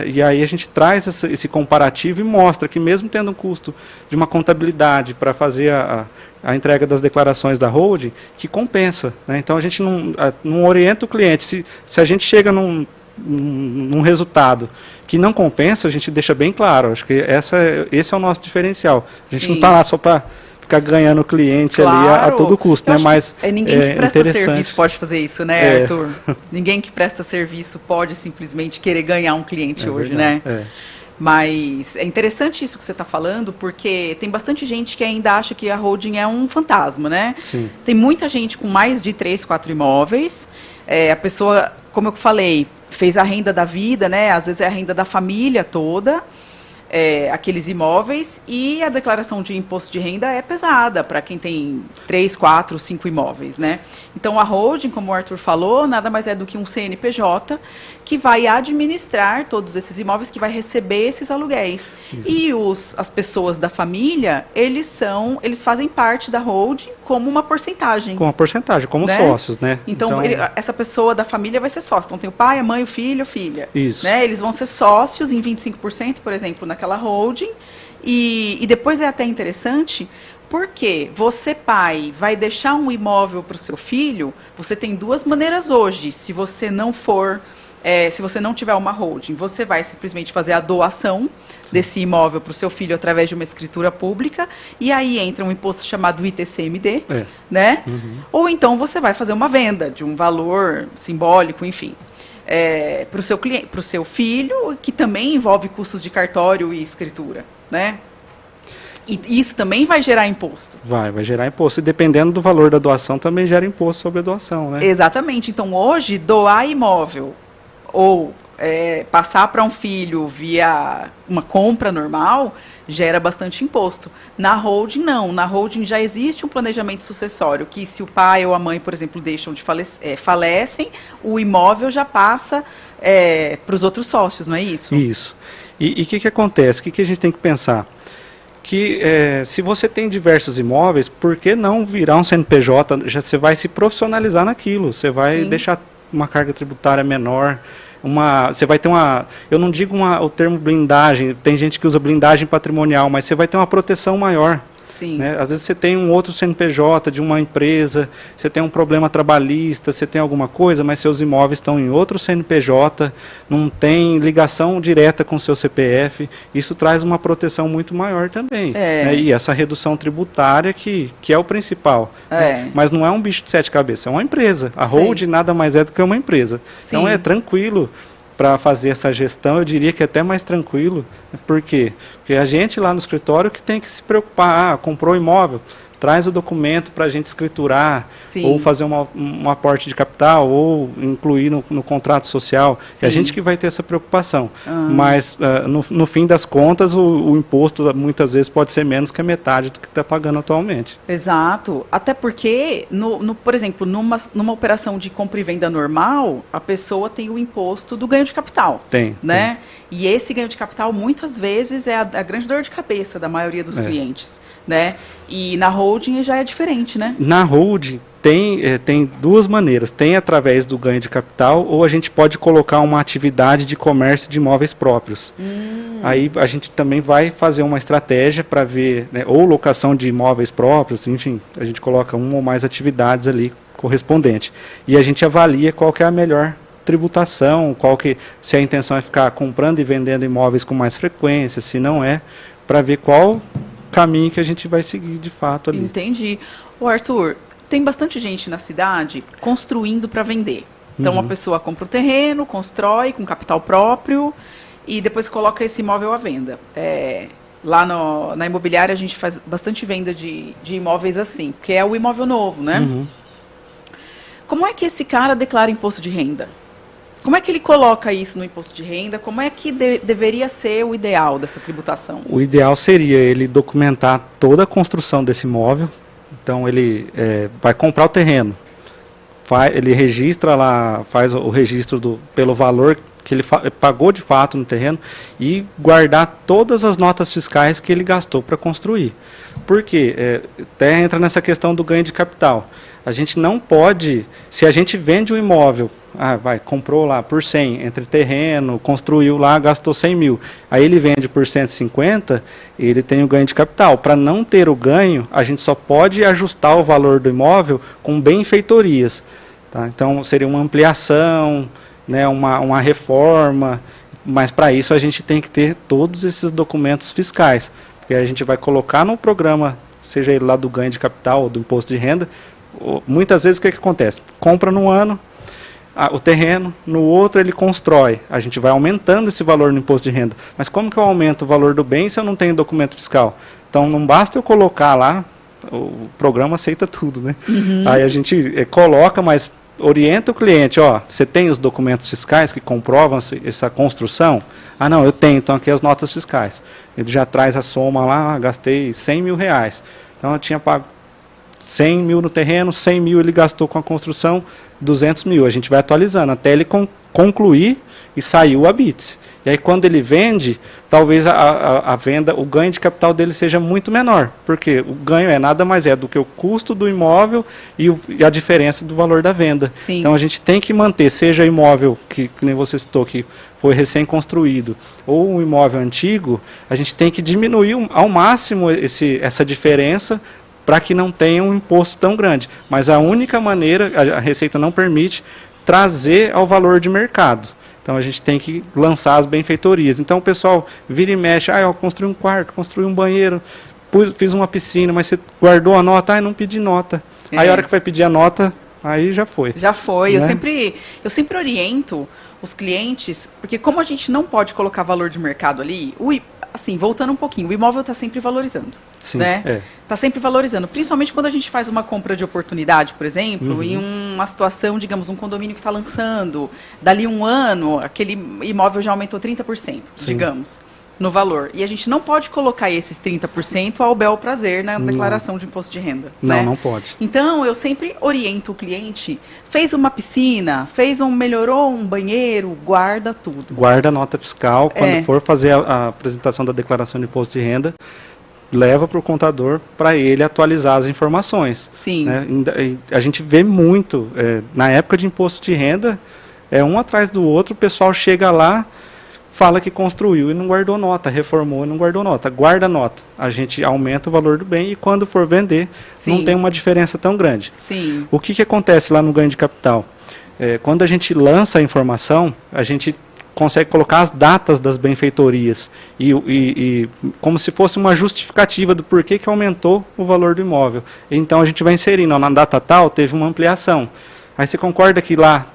E aí a gente traz esse comparativo e mostra que mesmo tendo um custo de uma contabilidade para fazer a entrega das declarações da holding, que compensa. Né? Então a gente não orienta o cliente. Se a gente chega num resultado que não compensa, a gente deixa bem claro. Acho que esse é o nosso diferencial. A gente não está lá só para ficar ganhando o cliente ali a todo custo, né? Mas ninguém que presta serviço pode fazer isso, né, Arthur? Ninguém que presta serviço pode simplesmente querer ganhar um cliente hoje, verdade, né? Mas é interessante isso que você está falando, porque tem bastante gente que ainda acha que a holding é um fantasma, né? Sim. Tem muita gente com mais de 3, 4 imóveis. A pessoa, como eu falei, fez a renda da vida, né? Às vezes é a renda da família toda. Aqueles imóveis, e a declaração de imposto de renda é pesada para quem tem 3, 4, 5 imóveis, né? Então a holding, como o Arthur falou, nada mais é do que um CNPJ que vai administrar todos esses imóveis, que vai receber esses aluguéis. Isso. E as pessoas da família, eles fazem parte da holding como uma porcentagem. Com uma porcentagem, como sócios, né? Então essa pessoa da família vai ser sócio. Então tem o pai, a mãe, o filho, a filha. Isso. Né? Eles vão ser sócios em 25%, por exemplo, naquela holding. E depois é até interessante, porque você, pai, vai deixar um imóvel para o seu filho, você tem duas maneiras hoje, se você não for se você não tiver uma holding, você vai simplesmente fazer a doação desse imóvel para o seu filho através de uma escritura pública, e aí entra um imposto chamado ITCMD, né? Ou então você vai fazer uma venda de um valor simbólico, enfim, para o seu cliente, para o seu filho, que também envolve custos de cartório e escritura, né? E isso também vai gerar imposto. Vai gerar imposto. E dependendo do valor da doação, também gera imposto sobre a doação, né? Exatamente. Então, hoje, doar imóvel ou passar para um filho via uma compra normal gera bastante imposto. Na holding, não. Na holding já existe um planejamento sucessório, que se o pai ou a mãe, por exemplo, deixam de falecem, o imóvel já passa para os outros sócios, não é isso? Isso. E o que acontece? O que a gente tem que pensar? Que se você tem diversos imóveis, por que não virar um CNPJ? Você vai se profissionalizar naquilo, você vai deixar uma carga tributária menor, você vai ter eu não digo o termo blindagem, tem gente que usa blindagem patrimonial, mas você vai ter uma proteção maior. Sim. Né? Às vezes você tem um outro CNPJ de uma empresa, você tem um problema trabalhista, você tem alguma coisa, mas seus imóveis estão em outro CNPJ, não tem ligação direta com seu CPF, isso traz uma proteção muito maior também. Né? E essa redução tributária que é o principal. Né? Mas não é um bicho de 7 cabeças, é uma empresa. A holding nada mais é do que uma empresa. Sim. Então é tranquilo para fazer essa gestão, eu diria que é até mais tranquilo. Por quê? Porque a gente lá no escritório que tem que se preocupar, comprou imóvel, traz o documento para a gente escriturar, ou fazer um aporte de capital, ou incluir no contrato social. É a gente que vai ter essa preocupação. Mas, no fim das contas, o imposto muitas vezes pode ser menos que a metade do que está pagando atualmente. Exato. Até porque, por exemplo, numa operação de compra e venda normal, a pessoa tem o imposto do ganho de capital. Né? E esse ganho de capital, muitas vezes, é a grande dor de cabeça da maioria dos clientes. Né? E na holding já é diferente, né? Na holding tem duas maneiras. Tem através do ganho de capital, ou a gente pode colocar uma atividade de comércio de imóveis próprios. Aí a gente também vai fazer uma estratégia para ver, né, ou locação de imóveis próprios, enfim, a gente coloca uma ou mais atividades ali correspondente. E a gente avalia qual que é a melhor tributação, se a intenção é ficar comprando e vendendo imóveis com mais frequência, se não é, para ver qual caminho que a gente vai seguir de fato ali. Entendi. Ô Arthur, tem bastante gente na cidade construindo para vender. Então uma pessoa compra o terreno, constrói com capital próprio e depois coloca esse imóvel à venda. Lá na imobiliária a gente faz bastante venda de imóveis assim, porque é o imóvel novo, né? Como é que esse cara declara imposto de renda? Como é que ele coloca isso no imposto de renda? Como é que deveria ser o ideal dessa tributação? O ideal seria ele documentar toda a construção desse imóvel. Então, ele vai comprar o terreno. Ele registra lá, faz o registro pelo valor que ele pagou de fato no terreno e guardar todas as notas fiscais que ele gastou para construir. Por quê? Até entra nessa questão do ganho de capital. A gente não pode, se a gente vende um imóvel, comprou lá por 100, entre terreno, construiu lá, gastou 100 mil, aí ele vende por 150, ele tem o ganho de capital. Para não ter o ganho, a gente só pode ajustar o valor do imóvel com benfeitorias. Tá? Então, seria uma ampliação, né, uma reforma, mas para isso a gente tem que ter todos esses documentos fiscais, porque a gente vai colocar no programa, seja ele lá do ganho de capital ou do imposto de renda. Muitas vezes o que acontece? Compra num ano o terreno, no outro ele constrói. A gente vai aumentando esse valor no imposto de renda. Mas como que eu aumento o valor do bem se eu não tenho documento fiscal? Então não basta eu colocar lá, o programa aceita tudo, né? Aí a gente coloca, mas orienta o cliente, você tem os documentos fiscais que comprovam essa construção? Ah, não, eu tenho, então aqui as notas fiscais. Ele já traz a soma lá, gastei 100 mil reais. Então eu tinha pago 100 mil no terreno, 100 mil ele gastou com a construção, 200 mil. A gente vai atualizando até ele concluir e sair o habite. E aí quando ele vende, talvez a venda, o ganho de capital dele seja muito menor. Porque o ganho nada mais do que o custo do imóvel e a diferença do valor da venda. Sim. Então a gente tem que manter, seja imóvel, que nem você citou, que foi recém-construído, ou um imóvel antigo, a gente tem que diminuir ao máximo essa diferença, para que não tenha um imposto tão grande. Mas a única maneira, a Receita não permite trazer ao valor de mercado. Então a gente tem que lançar as benfeitorias. Então o pessoal vira e mexe, eu construí um quarto, construí um banheiro, fiz uma piscina, mas você guardou a nota? Não pedi nota. Aí a hora que vai pedir a nota, aí já foi. Já foi. Né? Eu sempre oriento os clientes, porque como a gente não pode colocar valor de mercado ali, assim, voltando um pouquinho, o imóvel está sempre valorizando. Sim, né? Está sempre valorizando, principalmente quando a gente faz uma compra de oportunidade, por exemplo, em uma situação, digamos, um condomínio que está lançando, dali um ano, aquele imóvel já aumentou 30%, digamos, no valor. E a gente não pode colocar esses 30% ao bel prazer na declaração de imposto de renda. Não, né? não pode. Então, eu sempre oriento o cliente, fez uma piscina, melhorou um banheiro, guarda tudo. Guarda a nota fiscal, quando for fazer a apresentação da declaração de imposto de renda, leva para o contador para ele atualizar as informações. Sim. Né? A gente vê muito, na época de imposto de renda, um atrás do outro, o pessoal chega lá, fala que construiu e não guardou nota, reformou e não guardou nota. Guarda nota, a gente aumenta o valor do bem e quando for vender, não tem uma diferença tão grande. Sim. O que acontece lá no ganho de capital? Quando a gente lança a informação, a gente consegue colocar as datas das benfeitorias e como se fosse uma justificativa do porquê que aumentou o valor do imóvel. Então a gente vai inserindo, na data tal teve uma ampliação. Aí você concorda que lá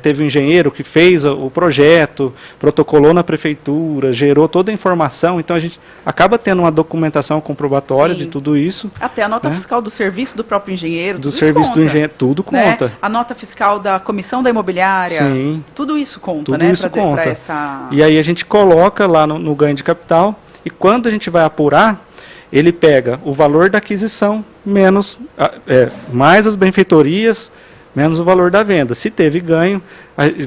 teve um engenheiro que fez o projeto, protocolou na prefeitura, gerou toda a informação, então a gente acaba tendo uma documentação comprobatória de tudo isso. Até a nota fiscal do serviço do próprio engenheiro, do serviço do engenheiro, tudo conta. A nota fiscal da comissão da imobiliária, tudo isso conta, tudo isso conta. Essa... E aí a gente coloca lá no ganho de capital, e quando a gente vai apurar, ele pega o valor da aquisição, mais as benfeitorias, menos o valor da venda. Se teve ganho,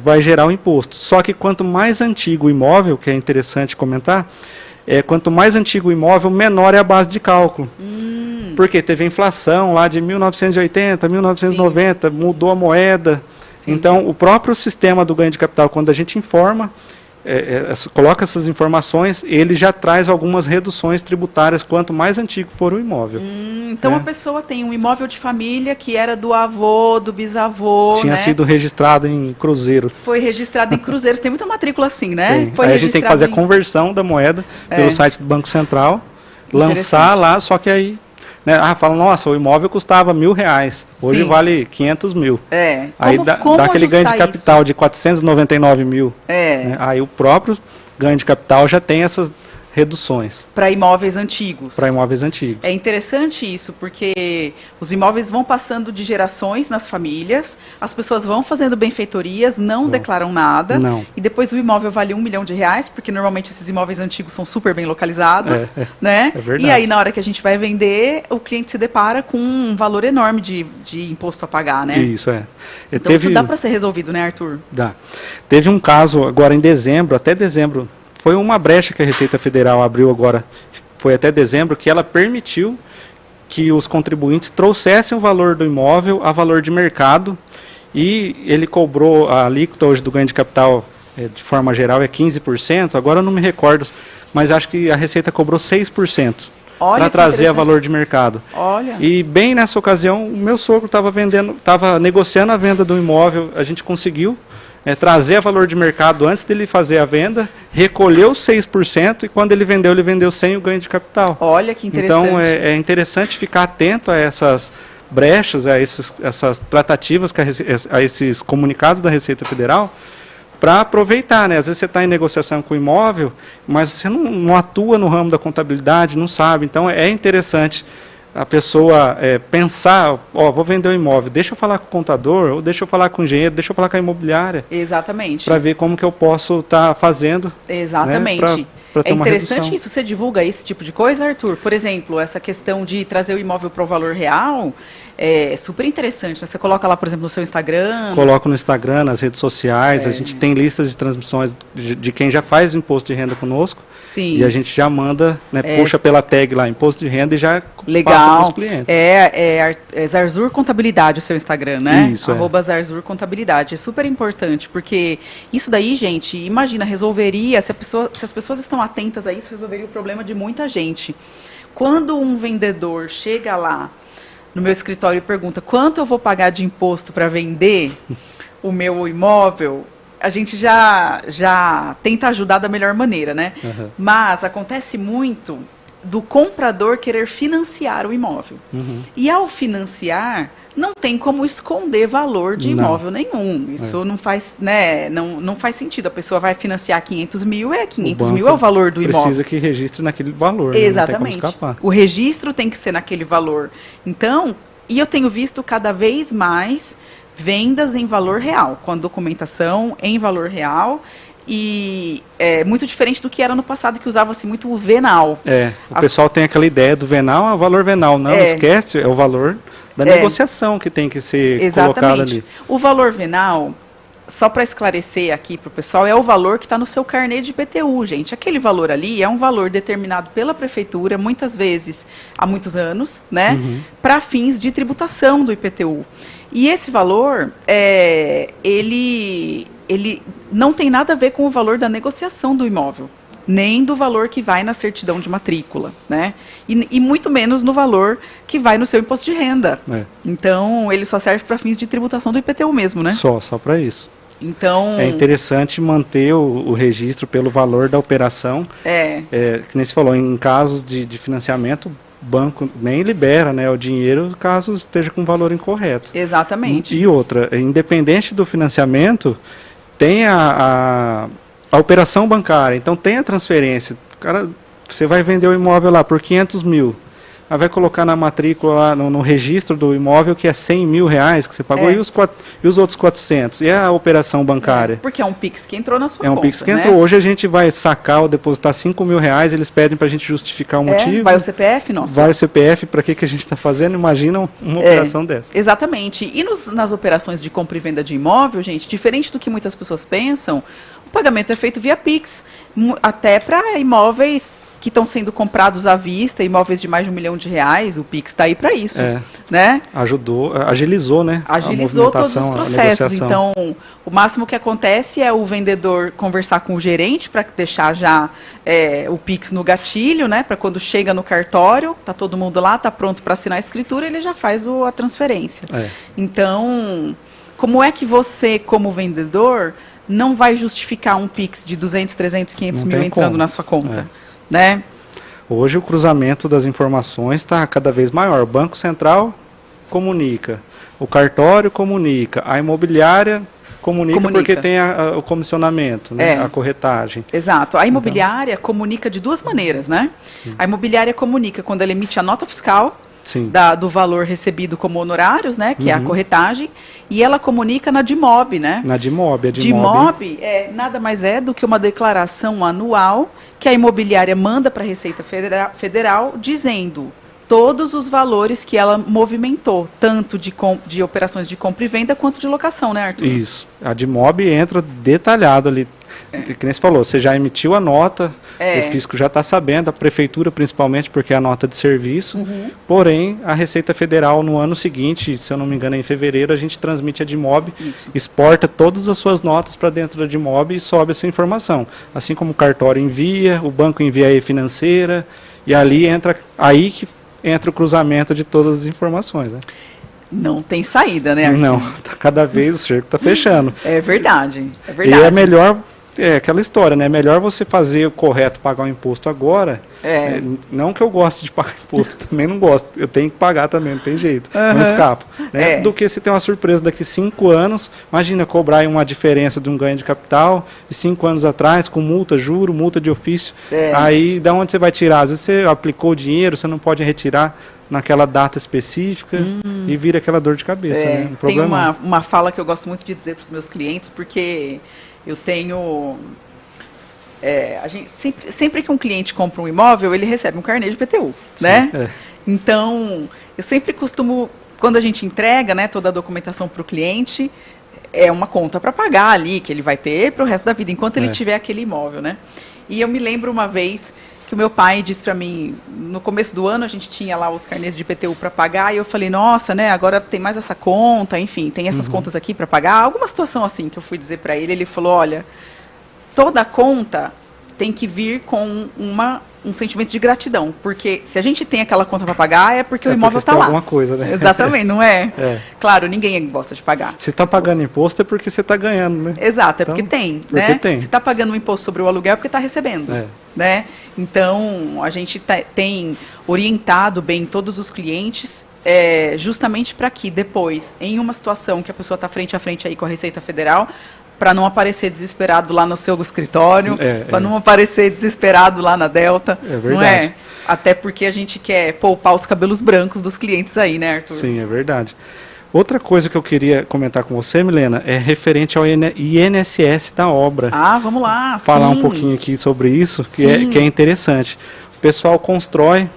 vai gerar o imposto. Só que quanto mais antigo o imóvel, que é interessante comentar, quanto mais antigo o imóvel, menor é a base de cálculo. Porque teve inflação lá de 1980, 1990, mudou a moeda. Então, o próprio sistema do ganho de capital, quando a gente informa, coloca essas informações, ele já traz algumas reduções tributárias quanto mais antigo for o imóvel. Então a pessoa tem um imóvel de família que era do avô, do bisavô, tinha sido registrado em cruzeiro. Foi registrado em cruzeiro. Tem muita matrícula assim, né? Aí a gente tem que fazer a conversão da moeda pelo site do Banco Central, lançar lá, só que aí fala, nossa, o imóvel custava R$1.000, hoje vale 500 mil. Aí dá aquele ganho de capital de 499 mil. Aí o próprio ganho de capital já tem essas reduções. Para imóveis antigos. Para imóveis antigos. É interessante isso, porque os imóveis vão passando de gerações nas famílias, as pessoas vão fazendo benfeitorias, não declaram nada, e depois o imóvel vale R$1 milhão, porque normalmente esses imóveis antigos são super bem localizados, né? É verdade. E aí na hora que a gente vai vender, o cliente se depara com um valor enorme de imposto a pagar, né? Isso, Então isso dá para ser resolvido, né, Arthur? Dá. Teve um caso agora em dezembro, até dezembro, foi uma brecha que a Receita Federal abriu agora, foi até dezembro, que ela permitiu que os contribuintes trouxessem o valor do imóvel a valor de mercado e ele cobrou a alíquota hoje do ganho de capital, de forma geral, é 15%, agora eu não me recordo, mas acho que a Receita cobrou 6%. Para trazer a valor de mercado. E bem nessa ocasião, o meu sogro estava negociando a venda do imóvel, a gente conseguiu trazer a valor de mercado antes dele fazer a venda, recolheu 6% e quando ele vendeu sem o ganho de capital. Olha que interessante. Então é interessante ficar atento a essas brechas, a essas tratativas, a esses comunicados da Receita Federal, para aproveitar, né? Às vezes você está em negociação com o imóvel, mas você não atua no ramo da contabilidade, não sabe. Então é interessante a pessoa pensar, vou vender o imóvel, deixa eu falar com o contador, ou deixa eu falar com o engenheiro, deixa eu falar com a imobiliária. Exatamente. Para ver como que eu posso estar fazendo. Exatamente. Né, pra ter é uma interessante redução. isso. Você divulga esse tipo de coisa, Arthur? Por exemplo, essa questão de trazer o imóvel para o valor real é super interessante. Né? Você coloca lá, por exemplo, no seu Instagram. Coloco no Instagram, nas redes sociais. A gente tem listas de transmissões de quem já faz o imposto de renda conosco. Sim. E a gente já manda, puxa pela tag lá, imposto de renda, e já Legal. passa para os clientes. É Zarzur Contabilidade o seu Instagram, né? Isso, @Zarzur Contabilidade. É super importante, porque isso daí, gente, imagina, resolveria, se as pessoas estão atentas a isso, resolveria o problema de muita gente. Quando um vendedor chega lá no meu escritório e pergunta quanto eu vou pagar de imposto para vender o meu imóvel, a gente já tenta ajudar da melhor maneira, né? Uhum. Mas acontece muito do comprador querer financiar o imóvel. E ao financiar, não tem como esconder valor de imóvel nenhum. Isso não faz, né, não faz sentido. A pessoa vai financiar 500 mil, 500 mil é o valor do imóvel. Precisa que registre naquele valor. Exatamente. Não tem como escapar. O registro tem que ser naquele valor. Então, e eu tenho visto cada vez mais vendas em valor real, com a documentação em valor real. E é muito diferente do que era no passado, que usava-se muito o venal. O pessoal tem aquela ideia do venal, valor venal. Não, esquece, é o valor da negociação que tem que ser colocado ali. O valor venal, só para esclarecer aqui para o pessoal, é o valor que está no seu carnê de IPTU, gente. Aquele valor ali é um valor determinado pela prefeitura, muitas vezes há muitos anos, né, para fins de tributação do IPTU. E esse valor, ele não tem nada a ver com o valor da negociação do imóvel, nem do valor que vai na certidão de matrícula, né? E muito menos no valor que vai no seu imposto de renda. Então, ele só serve para fins de tributação do IPTU mesmo, né? Só para isso. Então, é interessante manter o registro pelo valor da operação. Que nem você falou, em casos de financiamento, o banco nem libera, né, o dinheiro caso esteja com valor incorreto. Exatamente. E outra, independente do financiamento, tem a operação bancária, então tem a transferência. Cara, você vai vender o imóvel lá por 500 mil, aí vai colocar na matrícula, lá no registro do imóvel, que é 100 mil reais que você pagou, e os outros 400. E a operação bancária? Porque é um PIX que entrou na sua conta. É um PIX que entrou. Hoje a gente vai sacar ou depositar 5 mil reais, eles pedem para a gente justificar o motivo. Vai o CPF nosso. Vai o CPF, para que a gente está fazendo? Imagina uma operação dessa. Exatamente. E nas operações de compra e venda de imóvel, gente, diferente do que muitas pessoas pensam, o pagamento é feito via PIX, até para imóveis que estão sendo comprados à vista, imóveis de mais de R$1 milhão, o PIX está aí para isso, né? Agilizou, né? Agilizou todos os processos. Então, o máximo que acontece é o vendedor conversar com o gerente para deixar já o PIX no gatilho, né? Para quando chega no cartório, tá todo mundo lá, tá pronto para assinar a escritura, ele já faz a transferência. Então, como é que você, como vendedor, não vai justificar um PIX de 200, 300, 500 mil entrando na sua conta, né? Hoje o cruzamento das informações está cada vez maior. O Banco Central comunica, o cartório comunica, a imobiliária comunica. Porque tem o comissionamento, né? A corretagem. Exato. A imobiliária comunica de duas maneiras, né? A imobiliária comunica quando ela emite a nota fiscal, do valor recebido como honorários, né, que é a corretagem, e ela comunica na DIMOB, né? Na DIMOB. DIMOB nada mais é do que uma declaração anual que a imobiliária manda para a Receita Federal dizendo todos os valores que ela movimentou, tanto de operações de compra e venda quanto de locação, né, Arthur? Isso. A DIMOB entra detalhado ali. Que nem você falou, você já emitiu a nota, o fisco já está sabendo, a prefeitura principalmente, porque é a nota de serviço, porém, a Receita Federal no ano seguinte, se eu não me engano, em fevereiro, a gente transmite a DIMOB, exporta todas as suas notas para dentro da DIMOB e sobe essa informação. Assim como o cartório envia, o banco envia a e-financeira, e ali que entra o cruzamento de todas as informações, né? Não tem saída, né, Arthur? Não, cada vez o cerco está fechando. É verdade. E é melhor, aquela história, né? É melhor você fazer o correto, pagar o imposto agora. Não que eu goste de pagar imposto, também não gosto. Eu tenho que pagar também, não tem jeito. Não escapo. Né? Do que você ter uma surpresa daqui 5 anos. Imagina cobrar uma diferença de um ganho de capital de 5 anos atrás, com multa, juro, multa de ofício. Aí, da onde você vai tirar? Às vezes você aplicou o dinheiro, você não pode retirar naquela data específica e vira aquela dor de cabeça. Né? Tem uma fala que eu gosto muito de dizer para os meus clientes, porque eu tenho... sempre que um cliente compra um imóvel, ele recebe um carnê de IPTU, né? Então, eu sempre costumo, quando a gente entrega, né, toda a documentação para o cliente, é uma conta para pagar ali, que ele vai ter para o resto da vida, enquanto ele tiver aquele imóvel, né? E eu me lembro uma vez que o meu pai disse para mim, no começo do ano a gente tinha lá os carnês de IPTU para pagar, e eu falei, nossa, né, agora tem mais essa conta, enfim, tem essas contas aqui para pagar, alguma situação assim que eu fui dizer para ele, ele falou, olha, toda conta tem que vir com um sentimento de gratidão, porque se a gente tem aquela conta para pagar, é porque o imóvel está lá. Alguma coisa, né? Exatamente, não é? É. Claro, ninguém gosta de pagar. Se está pagando imposto é porque você está ganhando, né? Exato, é então, porque tem, porque né? tem. Se está pagando um imposto sobre o aluguel é porque está recebendo, né? Então, a gente tem orientado bem todos os clientes justamente para que depois, em uma situação que a pessoa está frente a frente aí com a Receita Federal, para não aparecer desesperado lá no seu escritório, para não aparecer desesperado lá na Delta, não é? Até porque a gente quer poupar os cabelos brancos dos clientes aí, né, Arthur? Sim, é verdade. Outra coisa que eu queria comentar com você, Milena, é referente ao INSS da obra. Ah, vamos lá, falar um pouquinho aqui sobre isso, que é interessante. O pessoal constrói,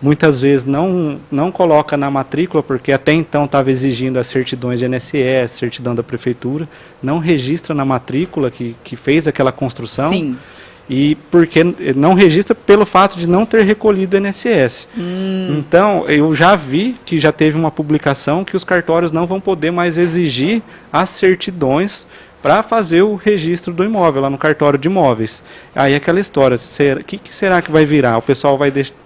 muitas vezes não coloca na matrícula, porque até então estava exigindo as certidões de INSS, certidão da prefeitura, não registra na matrícula que fez aquela construção. Sim. E porque não registra pelo fato de não ter recolhido o INSS. Então, eu já vi que já teve uma publicação que os cartórios não vão poder mais exigir as certidões para fazer o registro do imóvel lá no cartório de imóveis. Aí aquela história, o que será que vai virar? O pessoal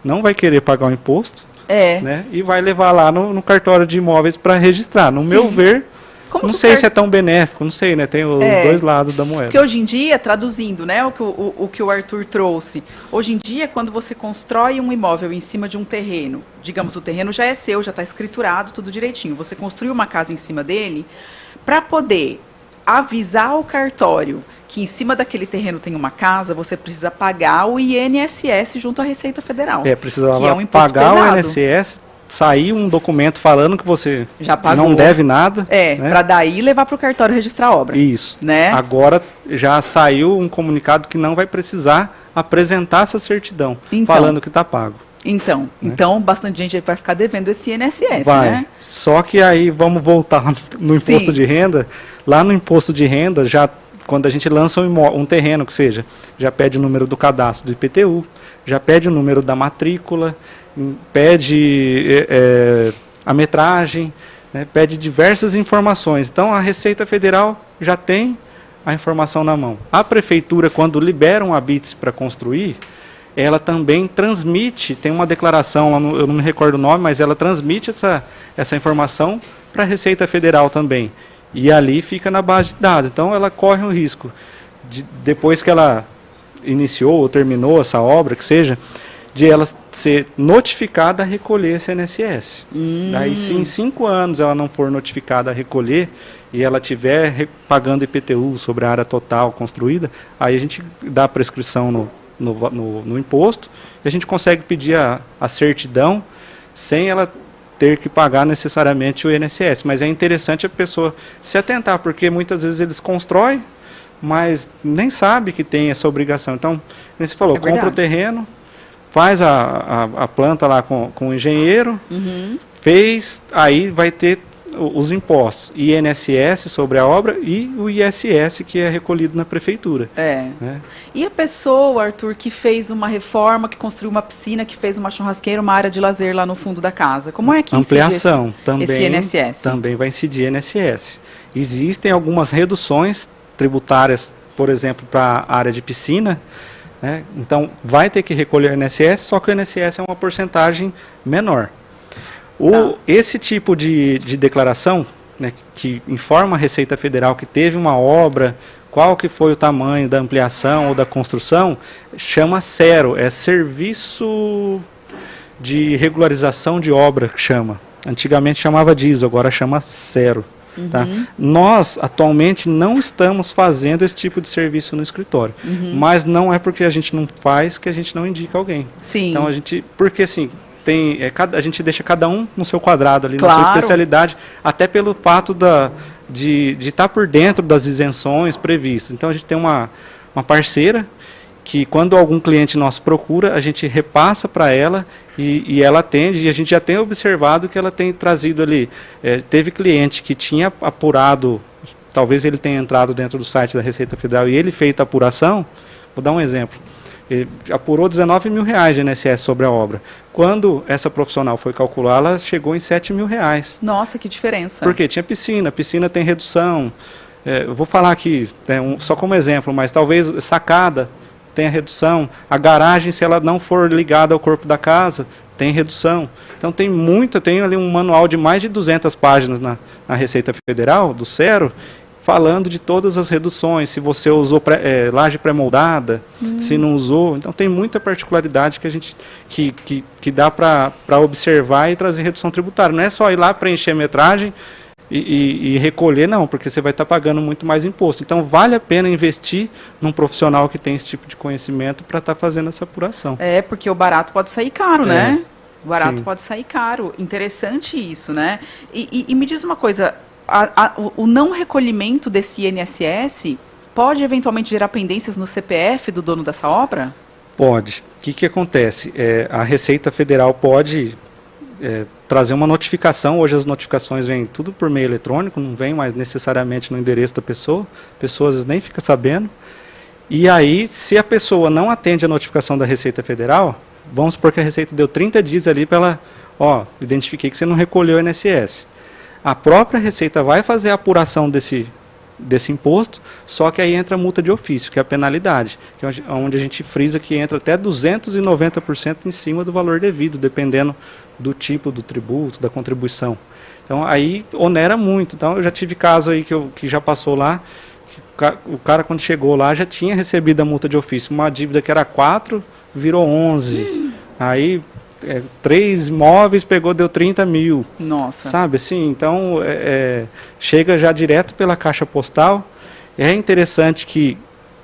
não vai querer pagar o imposto, né, e vai levar lá no cartório de imóveis para registrar. No meu ver, não sei se é tão benéfico, não sei, né? Tem os dois lados da moeda. Porque hoje em dia, traduzindo, né, o que o Arthur trouxe, hoje em dia, quando você constrói um imóvel em cima de um terreno, digamos, o terreno já é seu, já está escriturado, tudo direitinho, você construiu uma casa em cima dele, para poder avisar o cartório que em cima daquele terreno tem uma casa, você precisa pagar o INSS junto à Receita Federal. Precisava que é um imposto pagar pesado. O INSS, sair um documento falando que você já pagou, não deve nada. Né? Para daí levar para o cartório registrar a obra. Isso. Né? Agora já saiu um comunicado que não vai precisar apresentar essa certidão, falando que está pago. Então, bastante gente vai ficar devendo esse INSS, né? Só que aí vamos voltar no imposto de renda. Lá no imposto de renda, já quando a gente lança um terreno, que seja, já pede o número do cadastro do IPTU, já pede o número da matrícula, pede a metragem, né, pede diversas informações. Então, a Receita Federal já tem a informação na mão. A Prefeitura, quando libera um habite para construir, ela também transmite, tem uma declaração, eu não me recordo o nome, mas ela transmite essa informação para a Receita Federal também. E ali fica na base de dados. Então, ela corre um risco, depois que ela iniciou ou terminou essa obra, que seja, de ela ser notificada a recolher esse INSS. Daí, se em 5 anos ela não for notificada a recolher e ela estiver pagando IPTU sobre a área total construída, aí a gente dá a prescrição no imposto e a gente consegue pedir a certidão sem ela ter que pagar necessariamente o INSS. Mas é interessante a pessoa se atentar, porque muitas vezes eles constroem, mas nem sabe que tem essa obrigação. Então, como você falou, compra o terreno, faz a planta lá com o engenheiro, fez, aí vai ter os impostos, INSS sobre a obra e o ISS que é recolhido na prefeitura. Né? E a pessoa, Arthur, que fez uma reforma, que construiu uma piscina, que fez uma churrasqueira, uma área de lazer lá no fundo da casa, como é que ampliação esse INSS? Também vai incidir INSS. Existem algumas reduções tributárias, por exemplo, para a área de piscina, né? Então vai ter que recolher o INSS, só que o INSS é uma porcentagem menor. Esse tipo de declaração, né, que informa a Receita Federal que teve uma obra, qual que foi o tamanho da ampliação ou da construção, chama SERO, é Serviço de Regularização de Obra, que chama. Antigamente chamava DISO, agora chama SERO. Tá? Nós, atualmente, não estamos fazendo esse tipo de serviço no escritório, mas não é porque a gente não faz que a gente não indica alguém. Sim. Então, porque assim, a gente deixa cada um no seu quadrado ali, na sua especialidade, até pelo fato de estar por dentro das isenções previstas. Então, a gente tem uma parceira que, quando algum cliente nosso procura, a gente repassa para ela e ela atende, e a gente já tem observado que ela tem trazido ali, teve cliente que tinha apurado, talvez ele tenha entrado dentro do site da Receita Federal e ele feito a apuração, vou dar um exemplo, ele apurou R$19 mil de INSS sobre a obra. Quando essa profissional foi calcular, ela chegou em R$7 mil. Nossa, que diferença. Porque tinha piscina tem redução, eu vou falar aqui, só como exemplo, mas talvez sacada, tem a redução. A garagem, se ela não for ligada ao corpo da casa, tem redução. Então tem ali um manual de mais de 200 páginas na Receita Federal, do Cero, falando de todas as reduções, se você usou laje pré-moldada, se não usou. Então tem muita particularidade que a gente que dá para observar e trazer redução tributária. Não é só ir lá preencher a metragem e recolher, não, porque você vai estar pagando muito mais imposto. Então vale a pena investir num profissional que tem esse tipo de conhecimento para estar fazendo essa apuração. Porque o barato pode sair caro, né? O barato Sim. pode sair caro. Interessante isso, né? E me diz uma coisa, o não recolhimento desse INSS pode eventualmente gerar pendências no CPF do dono dessa obra? Pode. O que acontece? A Receita Federal pode trazer uma notificação. Hoje as notificações vêm tudo por meio eletrônico, não vem mais necessariamente no endereço da pessoa, a pessoa às vezes nem fica sabendo. E aí, se a pessoa não atende a notificação da Receita Federal, vamos supor que a Receita deu 30 dias ali para ela, identifiquei que você não recolheu o INSS. A própria Receita vai fazer a apuração desse imposto, só que aí entra a multa de ofício, que é a penalidade, que é onde a gente frisa que entra até 290% em cima do valor devido, dependendo do tipo do tributo, da contribuição. Então aí onera muito. Então eu já tive caso aí que já passou lá, que o cara quando chegou lá já tinha recebido a multa de ofício, uma dívida que era 4, virou 11. Aí 3 imóveis deu 30 mil. Nossa. Sabe assim? Então chega já direto pela caixa postal. É interessante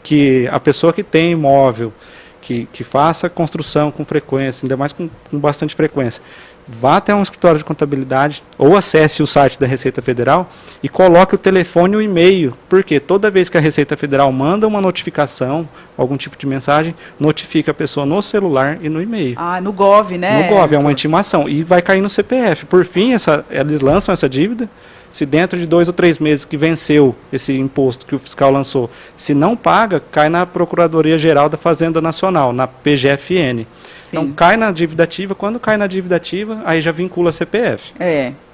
que a pessoa que tem imóvel, que faça construção com frequência, ainda mais com bastante frequência, vá até um escritório de contabilidade ou acesse o site da Receita Federal e coloque o telefone e o e-mail, porque toda vez que a Receita Federal manda uma notificação, algum tipo de mensagem, notifica a pessoa no celular e no e-mail. No Gov, né? No Gov, é uma intimação. E vai cair no CPF. Por fim, eles lançam essa dívida. Se dentro de 2 ou 3 meses que venceu esse imposto que o fiscal lançou, se não paga, cai na Procuradoria-Geral da Fazenda Nacional, na PGFN. Sim. Então cai na dívida ativa. Quando cai na dívida ativa, aí já vincula a CPF.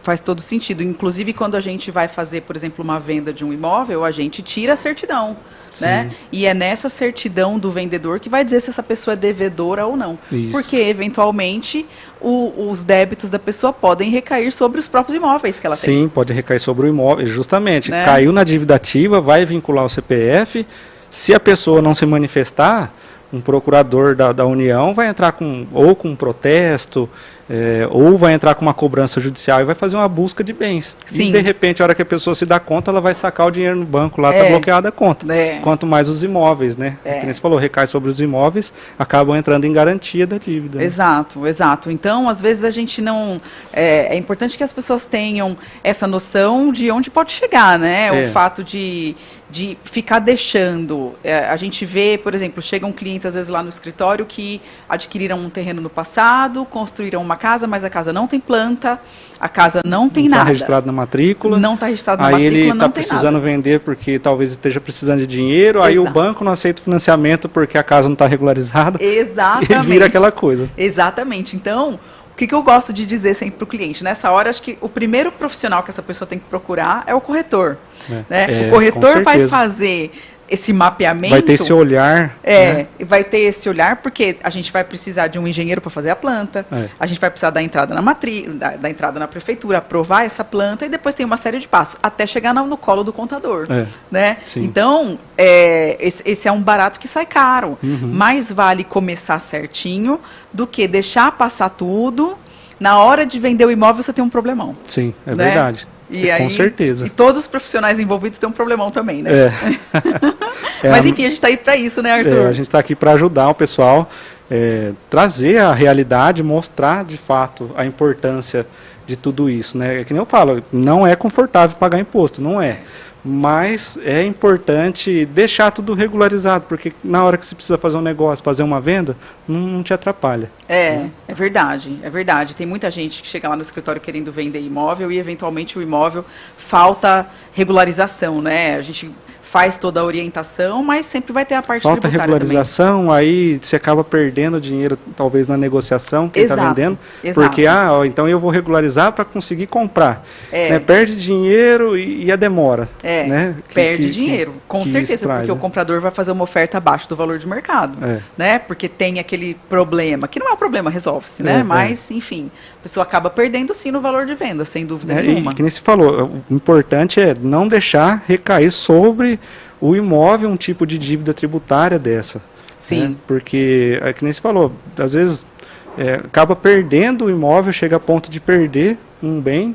Faz todo sentido. Inclusive, quando a gente vai fazer, por exemplo, uma venda de um imóvel, a gente tira a certidão, né? E é nessa certidão do vendedor que vai dizer se essa pessoa é devedora ou não. Isso. Porque, eventualmente, os débitos da pessoa podem recair sobre os próprios imóveis que ela tem. Sim, pode recair sobre o imóvel, justamente. Né? Caiu na dívida ativa, vai vincular o CPF. Se a pessoa não se manifestar, um procurador da União vai entrar com um protesto, ou vai entrar com uma cobrança judicial e vai fazer uma busca de bens. Sim. E, de repente, a hora que a pessoa se dá conta, ela vai sacar o dinheiro no banco, lá está bloqueada a conta. Quanto mais os imóveis, né? Como você falou, recai sobre os imóveis, acabam entrando em garantia da dívida. Né? Exato, exato. Então, às vezes a gente não... É importante que as pessoas tenham essa noção de onde pode chegar, né? O fato de ficar deixando. A gente vê, por exemplo, chegam clientes às vezes lá no escritório que adquiriram um terreno no passado, construíram uma casa, mas a casa não tem planta, a casa não tem nada. Não está registrado na matrícula. Não está registrado na aí matrícula, ele não está tem precisando nada. vender porque talvez esteja precisando de dinheiro, aí o banco não aceita o financiamento porque a casa não está regularizada. Exatamente. E vira aquela coisa. Exatamente. Então, o que eu gosto de dizer sempre para o cliente? Nessa hora, acho que o primeiro profissional que essa pessoa tem que procurar é o corretor. Né? O corretor vai fazer esse mapeamento. Vai ter esse olhar. Né? Vai ter esse olhar, porque a gente vai precisar de um engenheiro para fazer a planta, a gente vai precisar da entrada na da entrada na prefeitura, aprovar essa planta, e depois tem uma série de passos, até chegar no colo do contador. Né? Então, esse é um barato que sai caro. Mais vale começar certinho do que deixar passar tudo. Na hora de vender o imóvel, você tem um problemão. Sim, é né? verdade. Com certeza. E todos os profissionais envolvidos têm um problemão também, né? Mas enfim, a gente está aí para isso, né, Arthur? A gente está aqui para ajudar o pessoal, trazer a realidade, mostrar de fato a importância de tudo isso, né? É que nem eu falo, não é confortável pagar imposto, não é. Mas é importante deixar tudo regularizado, porque na hora que você precisa fazer um negócio, fazer uma venda, não te atrapalha. É verdade, é verdade. Tem muita gente que chega lá no escritório querendo vender imóvel e, eventualmente, o imóvel falta regularização, né? A gente faz toda a orientação, mas sempre vai ter a parte Falta tributária regularização, também. aí você acaba perdendo dinheiro, talvez, na negociação, quem está vendendo. Exato. Porque, então eu vou regularizar para conseguir comprar. É. Né? Perde dinheiro e a demora. Né? Perde dinheiro, com certeza, traz, porque né? o comprador vai fazer uma oferta abaixo do valor de mercado. Né? Porque tem aquele problema, que não é um problema, resolve-se, né? Mas, enfim, a pessoa acaba perdendo sim no valor de venda, sem dúvida nenhuma. E que nem se falou, o importante é não deixar recair sobre o imóvel um tipo de dívida tributária dessa. Sim. Né? Porque, é que nem se falou, às vezes acaba perdendo o imóvel, chega a ponto de perder um bem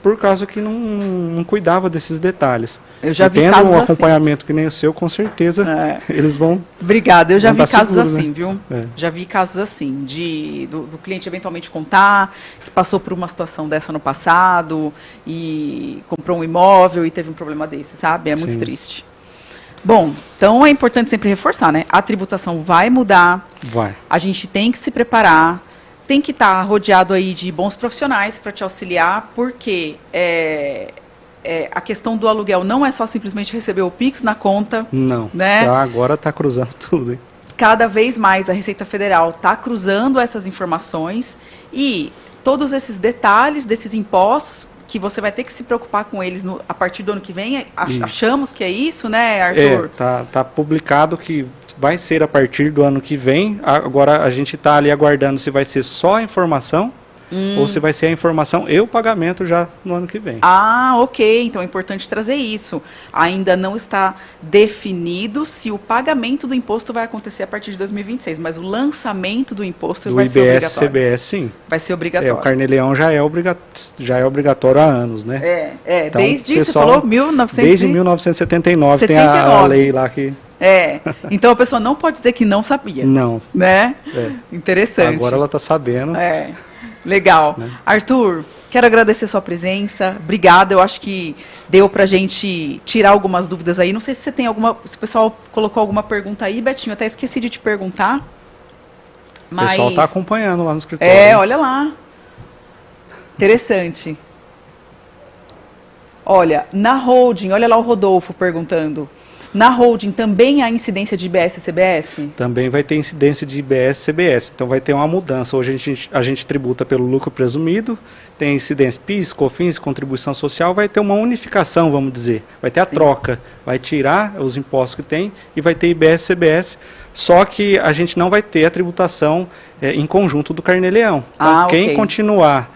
por causa que não cuidava desses detalhes. Eu já vi tendo casos um assim. acompanhamento que nem o seu, com certeza, eles vão... Obrigada, eu já vi casos seguro, assim, né? viu? Já vi casos assim, do cliente eventualmente contar que passou por uma situação dessa no passado e comprou um imóvel e teve um problema desse, sabe? É muito triste. Bom, então é importante sempre reforçar, né? A tributação vai mudar. Vai. A gente tem que se preparar, tem que estar rodeado aí de bons profissionais para te auxiliar, porque a questão do aluguel não é só simplesmente receber o Pix na conta. Não, né? Agora está cruzando tudo, hein? Cada vez mais a Receita Federal está cruzando essas informações e todos esses detalhes desses impostos, que você vai ter que se preocupar com eles a partir do ano que vem, achamos que é isso, né, Arthur? Tá publicado que vai ser a partir do ano que vem. Agora a gente está ali aguardando se vai ser só a informação ou se vai ser a informação e o pagamento já no ano que vem. Ah, ok. Então é importante trazer isso. Ainda não está definido se o pagamento do imposto vai acontecer a partir de 2026, mas o lançamento do imposto vai ser obrigatório. Do IBS-CBS, sim. Vai ser obrigatório. O Carnê-Leão já é obrigatório há anos, né? Então, desde, você falou, 1900 desde 1979 tem a lei lá que... Então a pessoa não pode dizer que não sabia. Não. Né? Interessante. Agora ela está sabendo. Legal. Né? Arthur, quero agradecer sua presença. Obrigada. Eu acho que deu pra gente tirar algumas dúvidas aí. Não sei se você tem se o pessoal colocou alguma pergunta aí, Betinho. Eu até esqueci de te perguntar. Mas... O pessoal está acompanhando lá no escritório. Olha lá. Interessante. Olha, na holding, olha lá o Rodolfo perguntando. Na holding também há incidência de IBS e CBS? Também vai ter incidência de IBS e CBS. Então vai ter uma mudança. Hoje a gente tributa pelo lucro presumido, tem incidência PIS, COFINS, contribuição social, vai ter uma unificação, vamos dizer. Vai ter a troca. Vai tirar os impostos que tem e vai ter IBS e CBS. Só que a gente não vai ter a tributação em conjunto do Carnê-Leão. Então, quem continuar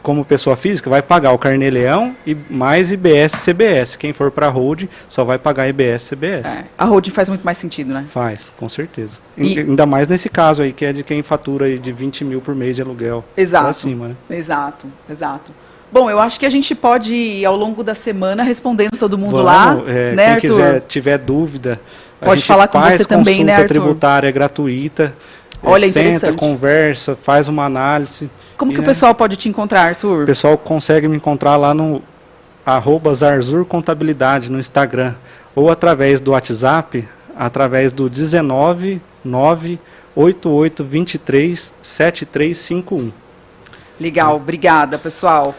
como pessoa física vai pagar o Carnê-Leão e mais IBS e CBS. Quem for para a holding só vai pagar IBS e CBS. A holding faz muito mais sentido, né? Faz, com certeza. Ainda mais nesse caso aí, que é de quem fatura aí de 20 mil por mês de aluguel. Exato. Acima, né? Exato. Bom, eu acho que a gente pode ir ao longo da semana respondendo todo mundo né, quem Arthur? tiver dúvida, pode falar com você também, né, Arthur? A consulta tributária é gratuita. Olha, senta, conversa, faz uma análise. Como que o pessoal pode te encontrar, Arthur? O pessoal consegue me encontrar lá no @Zarzur Contabilidade no Instagram ou através do WhatsApp, através do 19988237351. Legal, obrigada, pessoal.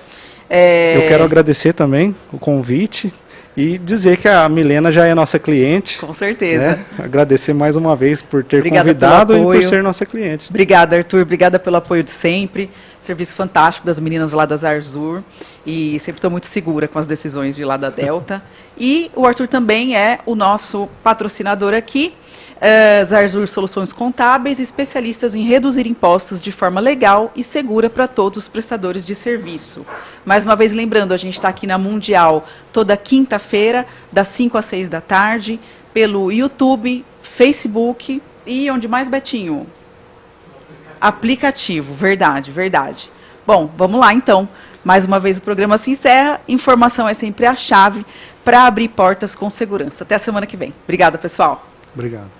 Eu quero agradecer também o convite e dizer que a Milena já é nossa cliente. Com certeza. Né? Agradecer mais uma vez por ter convidado e por ser nossa cliente. Obrigada, Arthur. Obrigada pelo apoio de sempre. Serviço fantástico das meninas lá da Zarzur. E sempre estou muito segura com as decisões de lá da Delta. E o Arthur também é o nosso patrocinador aqui. Zarzur Soluções Contábeis, especialistas em reduzir impostos de forma legal e segura para todos os prestadores de serviço. Mais uma vez lembrando, a gente está aqui na Mundial toda quinta-feira, das 5 às 6 da tarde, pelo YouTube, Facebook e onde mais, Betinho? Aplicativo, verdade. Bom, vamos lá então. Mais uma vez o programa se encerra. Informação é sempre a chave para abrir portas com segurança. Até a semana que vem. Obrigada, pessoal. Obrigado.